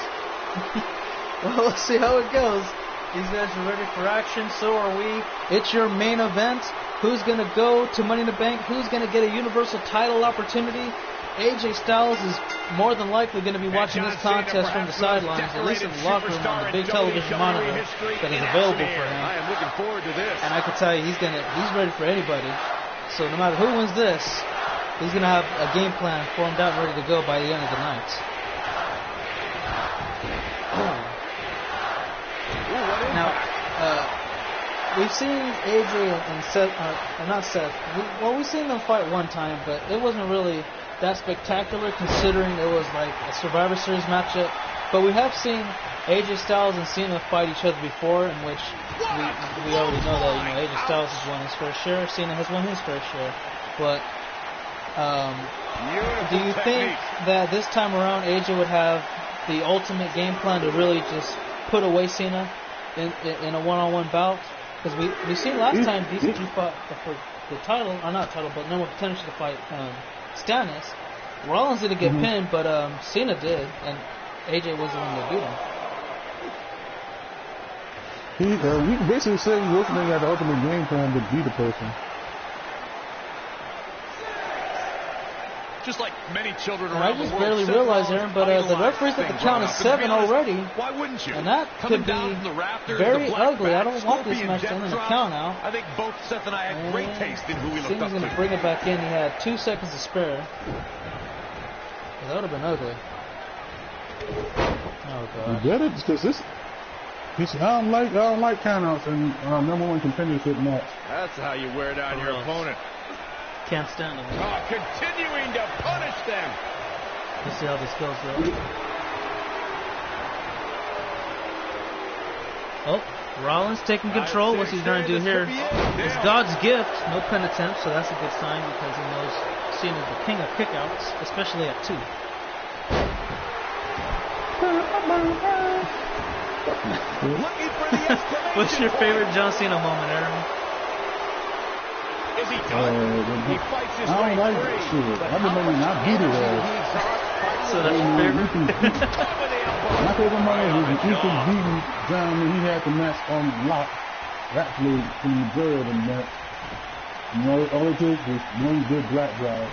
Well, let's see how it goes. These guys are ready for action, so are we. It's your main event. Who's going to go to Money in the Bank? Who's going to get a Universal title opportunity? AJ Styles is more than likely going to be watching this contest from the sidelines, at least in the locker room on the big television monitor that is available for him.
I am looking forward to this.
And I can tell you, he's ready for anybody. So no matter who wins this, he's going to have a game plan formed out and ready to go by the end of the night. Now, we've seen AJ and Seth, not Seth. We've seen them fight one time, but it wasn't really that spectacular considering it was like a Survivor Series matchup. But we have seen AJ Styles and Cena fight each other before, in which we already know that AJ Styles has won his fair share, Cena has won his fair share. But do you think that this time around AJ would have the ultimate game plan to really just put away Cena in a one-on-one bout? Because we've seen last time these two fought for the title, or not title, but number one contender to fight Stannis. Rollins didn't get pinned, but Cena did, and AJ was the one that beat him.
We basically say Wolfman got the ultimate game plan to beat a person.
Just like many children
and
around
I just
the world,
barely realized, Aaron, but the referee's at the count of 7 already.
Why wouldn't you?
And that could be very ugly. I don't want this match to end in a count out.
I think both Seth and I had great taste in who we looked up to.
Cena's going to bring it back in. He had 2 seconds to spare. That would have been ugly. Oh god.
You get it? Because this. I don't like countouts in number one contendership match.
That's how you wear down your opponent.
Can't stand them.
Oh, continuing to punish them.
Let's see how this goes, though. Oh, Rollins taking control. What's he going to do here? It's God's gift. No pin attempt, so that's a good sign because he knows Cena's the king of kickouts, especially at 2. What's your favorite John Cena moment, Aaron?
Is he done? He fights his way through.
I remember not beat it
So that's your favorite?
My favorite moment was the Ethan beating John when he had the match on lock. Actually, in the majority of the match. You know, all it took was one good black drive.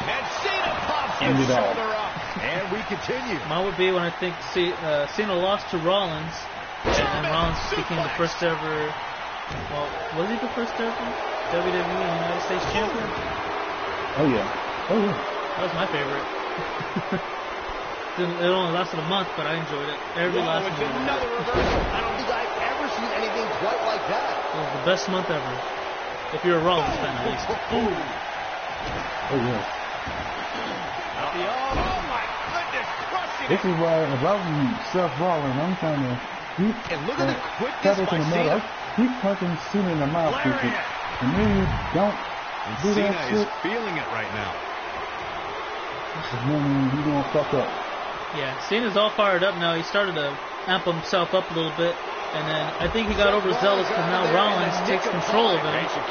And Cena pops his shoulder up. And we continue.
Mine would be when I think Cena lost to Rollins. And Rollins became the first ever, well, was he the first ever WWE United States champion?
Oh yeah. Oh yeah.
That was my favorite. It only lasted a month, but I enjoyed it. Every last
it's
minute.
another reversal. I don't think I've ever seen anything quite like that.
It was the best month ever. If you're a Rollins fan, at least.
Boom.
Oh yeah.
Oh my goodness, crushing
This is why if I'm Seth Rollins, I'm trying to keep
and look at the quickness by Cena.
Keep punching Cena in the mouth, people. And then you don't do
Cena
that
is
shit.
feeling it right now.
Then you're gonna fuck up.
Yeah, Cena's all fired up now. He started to amp himself up a little bit, and then I think he got overzealous because now Rollins takes control of him. That's what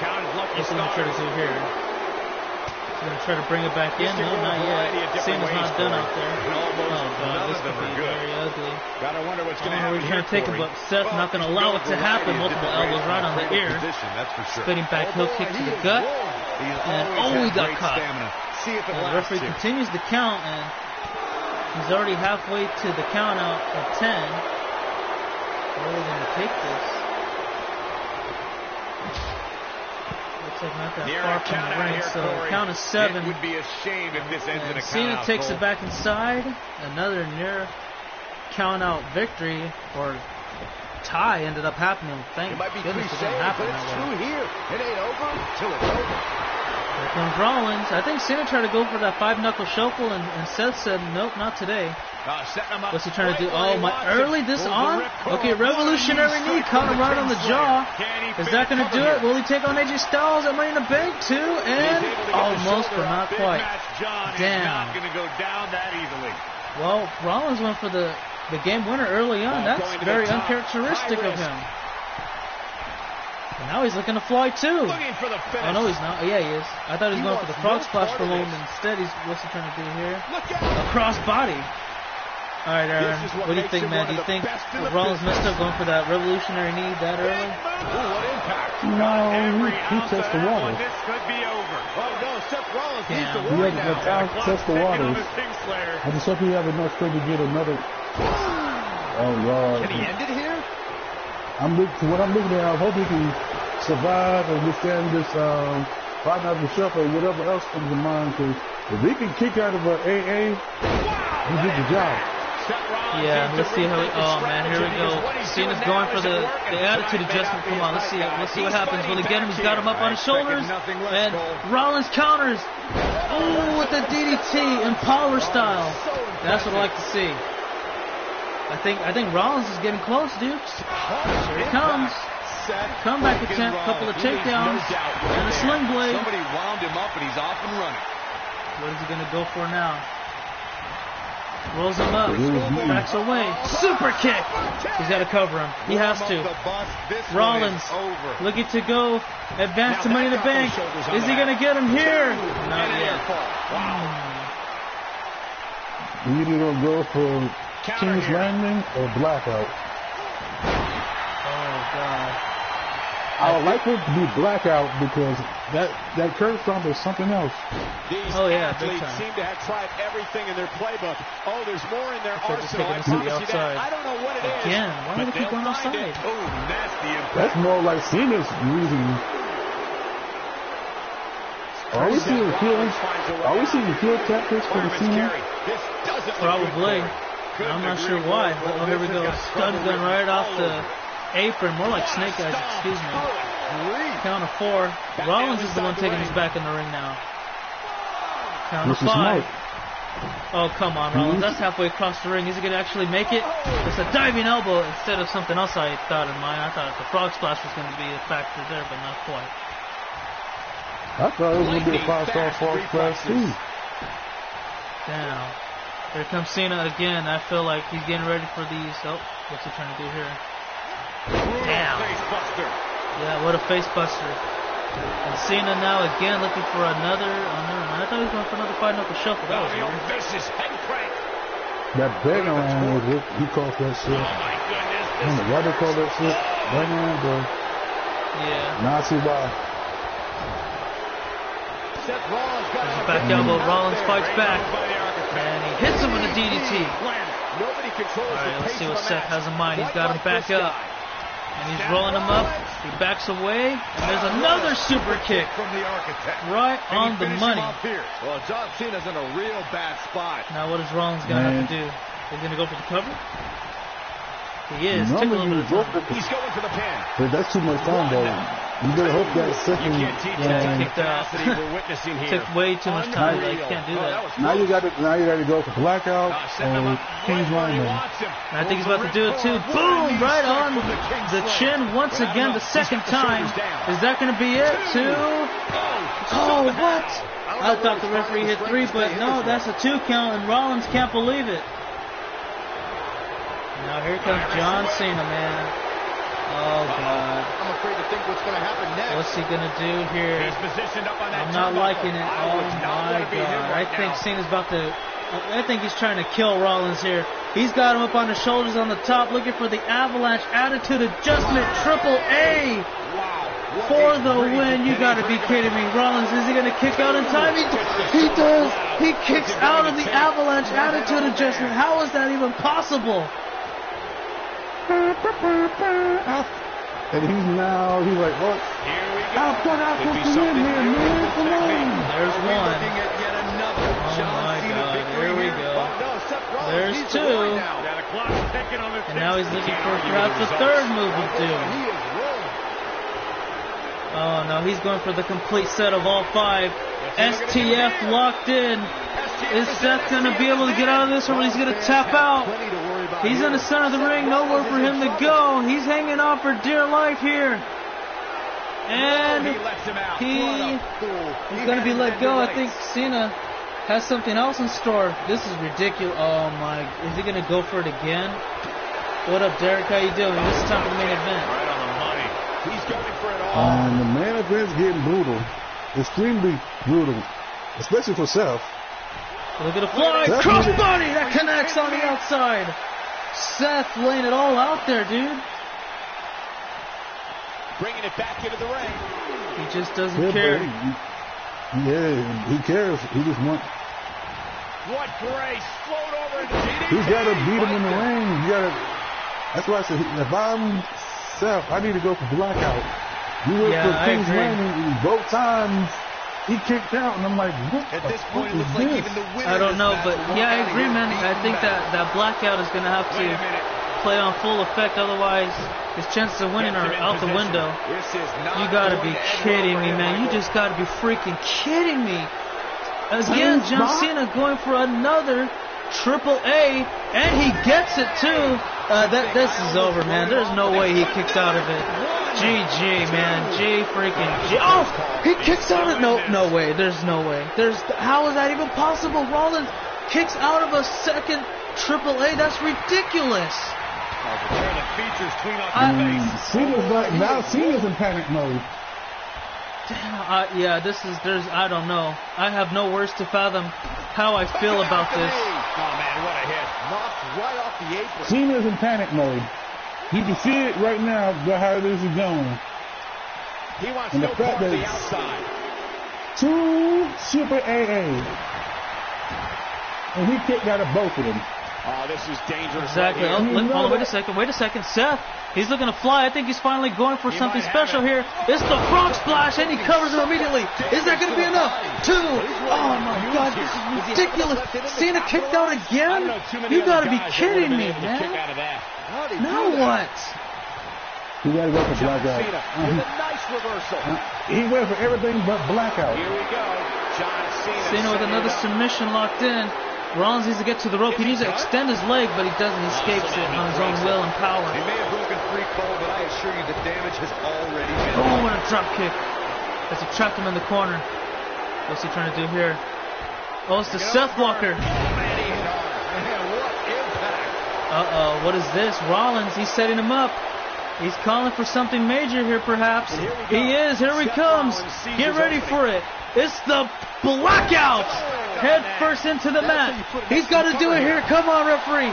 he's going to try to do here. He's going to try to bring it back in. No, not yet. Cena's not done out there. Oh, God, this could be very ugly.
Gotta wonder what's going to happen.
He's trying to take him, but Seth's not going to allow it to happen. Multiple elbows right on the ear. Spinning back heel kick to the gut. And, oh, he got caught. The referee continues the count, and he's already halfway to the count out of 10. Where are we going to take this? Looks like not that far from the ring, so count of 7.
It would be a shame if this ends in a count
Cena
out.
takes it back inside. Another near count out victory, or tie ended up happening. Thank goodness it didn't happen
but it's true here. It ain't over till it's over.
Here comes Rollins. I think Cena tried to go for that 5-knuckle shuffle, and Seth said, nope, not today. What's he trying to do? Oh, my, early this on? Okay, revolutionary knee, caught him right on the jaw. Is that going to do it? Will he take on AJ Styles at Money in the Bank, too? And almost, but not quite. Damn. Well, Rollins went for the game winner early on. That's very uncharacteristic of him. And now he's looking to fly too. Oh no, he's not. Yeah, he is. I thought he was going for the frog splash for a moment. Instead, what's he trying to do here? A cross body. All right, Aaron. What do you think, man? Do you think Rollins messed up going for that revolutionary knee that early?
No, he touched the water.
This could be over. Oh no, Seth Rollins needs to
work now. He touched the waters. I just hope he have enough strength to get another. Oh Lord.
Can he end it here?
What I'm looking at, I hope he can survive and withstand this 5-knuckle shuffle or whatever else comes to mind. Because if he can kick out of an AA, he did the job.
Yeah, let's see how. Oh man, here we go. Cena's going for the attitude adjustment. Come on, let's see what happens. Will he get him? He's got him up on his shoulders, and Rollins counters. Oh, with the DDT in power style. That's what I like to see. I think Rollins is getting close, dude. Here he comes. Comeback attempt, couple of takedowns, and a sling blade.
Somebody wound him up, and he's off and running.
What is he going to go for now? Rolls him up, backs away. Super kick! He's got to cover him. He has to. Rollins looking to go advance to Money in the Bank. Is he going to get him here? Not yet.
You either going to go for King's Landing or Blackout.
Oh, God.
I would like it to be Blackout because that curve stomp is something else.
These athletes seem to have tried everything in their playbook. Oh, there's more in their arsenal. I promise you that. I don't know what it is.
Again, why do they keep going outside?
Oh, nasty impact.
That's more like Cena's reason. Are we seeing field tactics for the Cena?
Probably. I'm not sure why. Oh, here we go. Stun gun right off the apron. More like snake eyes, excuse me. Count of 4. Rollins is the one taking us back in the ring now. Count of 5. Oh, come on, Rollins. That's halfway across the ring. Is he going to actually make it? It's a diving elbow instead of something else I thought in mind. I thought the frog splash was going to be a factor there, but not quite.
I thought it was going to be a 5-star frog splash, too.
Damn. Here comes Cena again. I feel like he's getting ready for these. Oh, what's he trying to do here? Damn. Yeah, what a face buster. And Cena now again looking for another. I thought he was going for another fight knuckle shuffle. That was weird.
That Bannerman was it. He called that shit. I don't know why they call that shit Bannerman, but
yeah.
now I see why.
There's a back elbow. Rollins fights back. And he hits him with a DDT. Alright, let's see what Seth has in mind. He's got him back up. And he's rolling him up. He backs away. And there's another super kick. Right on the money.
Well, John Cena's in a real bad spot.
Now what is Rollins going to have to do? He's going to go for the cover? He is. He's going
for the pin.
But that's too much time, though. You better hope that second.
Kicked out. Took way too much time. You can't do that.
Now you got to go for blackout or King's lineman.
I think he's about to do it too. Boom! Right on the chin once again, the second time. Is that going to be it? 2. Oh, what? I thought the referee hit 3, but no, that's a 2 count, and Rollins can't believe it. Now here comes John Cena, man. Oh, God.
I'm afraid to think what's going to happen next.
What's he going to do here? I'm not liking it. Oh, my God. I think Cena's about to... I think he's trying to kill Rollins here. He's got him up on his shoulders on the top, looking for the Avalanche Attitude Adjustment Triple A for the win. You got to be kidding me. Rollins, is he going to kick out in time? He does. He kicks out of the Avalanche Attitude Adjustment. How is that even possible?
And he's like, what? I'll put out the win here, man. Come on.
There's one. Oh my God, here we go. There's 2. And now he's looking for perhaps a third move of doom. Oh no, he's going for the complete set of all 5. STF locked in. Is Seth going to be able to get out of this, or he's going to tap out? He's in the center of the ring, nowhere for him to go. He's hanging on for dear life here. And he's going to be let go. I think Cena has something else in store. This is ridiculous. Oh my, is he going to go for it again? What up, Derek? How you doing? This is time for the main event.
Right on the money. He's going for it all.
And the main event's getting brutal. Extremely brutal. Especially for Seth.
Look at the fly. Crossbody that connects on the outside. Seth laying it all out there, dude.
Bringing it back into the ring.
He just doesn't care.
He cares. He just wants.
What grace. Float over into DDT.
He's got to beat him in the ring. That's why I said, if I'm Seth, I need to go for blackout. You went for King's Landing both times. He kicked out, and I'm like, what?
At this point, it looks like even the winner.
I don't know, but yeah, I agree, man. I think that blackout is going to have to play on full effect. Otherwise, his chances of winning are out the window. You got to be kidding me, man. You just got to be freaking kidding me. Again, John Cena going for another Triple A, and he gets it too. This is over, man. There's no way he kicks out of it. GG, man. G freaking G. Oh, he kicks out of it. No way. There's no way. How is that even possible? Rollins kicks out of a second Triple A. That's ridiculous.
Cena's in panic mode.
Damn, I don't know. I have no words to fathom how I feel about this.
Oh, man, what a hit. Knocked right off the apron.
Cena's in panic mode. You can see it right now, how this is going.
He wants to go on the outside.
2 Super AA. And he kicked out of both of them.
Oh, this is dangerous.
Exactly.
Right
Wait a second. Seth, he's looking to fly. I think he's finally going for something special here. It's the frog splash, and he covers him immediately. Is that going to be enough? 2. Oh, my God. This is ridiculous. Cena kicked out again? You got to be kidding me, man. Now what?
He got to go for blackout.
With a nice reversal.
He went for everything but blackout.
Here we go. John
Cena with another submission locked in. Rollins needs to get to the rope. He needs to extend his leg, but he doesn't. He escapes it on his own will and power.
He may have broken free, Cole, but I assure you the damage has already been
done. Oh, what a drop kick. As he trapped him in the corner. What's he trying to do here? Oh, it's the Seth Walker. Uh-oh, what is this? Rollins, he's setting him up. He's calling for something major here, perhaps. He is. Here he comes. Get ready for it. It's the blackout. Head first into the mat. He's got to do it here. Come on, referee.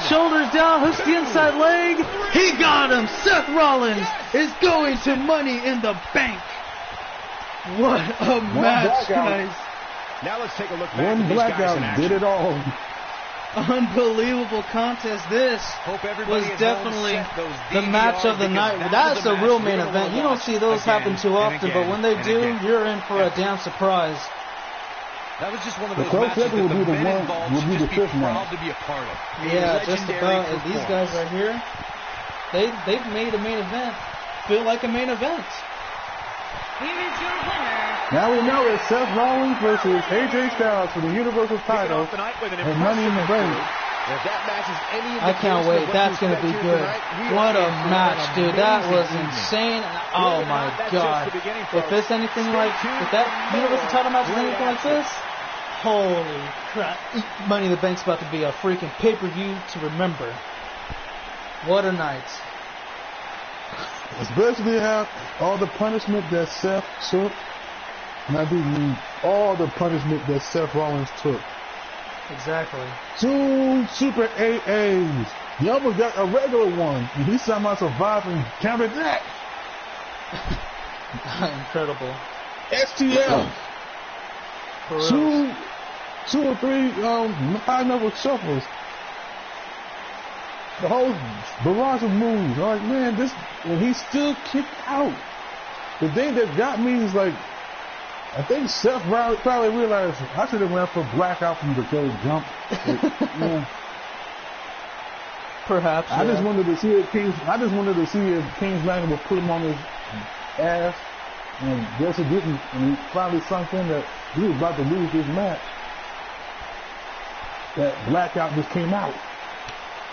Shoulders down. Hooks the inside leg. He got him. Seth Rollins is going to Money in the Bank. What a match, guys.
Now let's take a look back.
One blackout did it all.
Unbelievable contest. This was definitely the match of the night. That's a real main event. You don't see those happen too often, but when they do, you're in for a damn surprise.
That was just one of those matches that the men involved should just be proud to be a part of.
Yeah, just about. And these guys right here, they've made a main event feel like a main event.
Here is your winner.
Now we know it's Seth Rollins versus AJ Styles for the Universal title and Money in the Bank.
I can't wait. That's going to be good. What a match, dude. That was insane. Oh, my God. If it's anything like, if that Universal title match is anything like this, holy crap. Money in the Bank's about to be a freaking pay-per-view to remember. What a night.
Especially how all the punishment that Seth took, and I do mean all the punishment that Seth Rollins took.
Exactly.
2 super AAs. He almost got a regular one, and he somehow survived and countered that.
Incredible.
STL. Two or three high-level shuffles. The whole barrage of moves. I'm like, man, this, and he still kicked out. The thing that got me is like, I think Seth probably realized I should have went for blackout from the third jump. Like,
perhaps.
I just wanted to see if King's Landing would put him on his ass, and guess it didn't. And he finally sunk in that he was about to lose this match. That blackout just came out.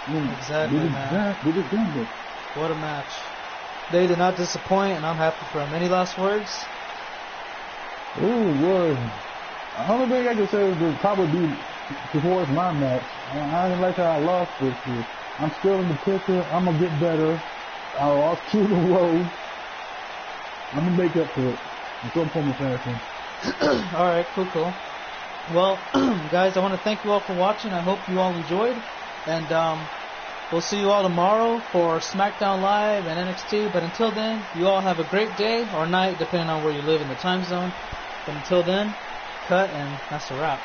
Exactly, man. What a match. They did not disappoint, and I'm happy for him. Any last words?
Ooh, boy. The only thing I can say is to probably be towards my match. I didn't like how I lost this year. I'm still in the picture. I'm going to get better. I lost 2 in a row. I'm going to make up for it in some form of fashion.
Alright, cool. Well, guys, I want to thank you all for watching. I hope you all enjoyed. And we'll see you all tomorrow for SmackDown Live and NXT. But until then, you all have a great day or night, depending on where you live in the time zone. But until then, cut, and that's a wrap.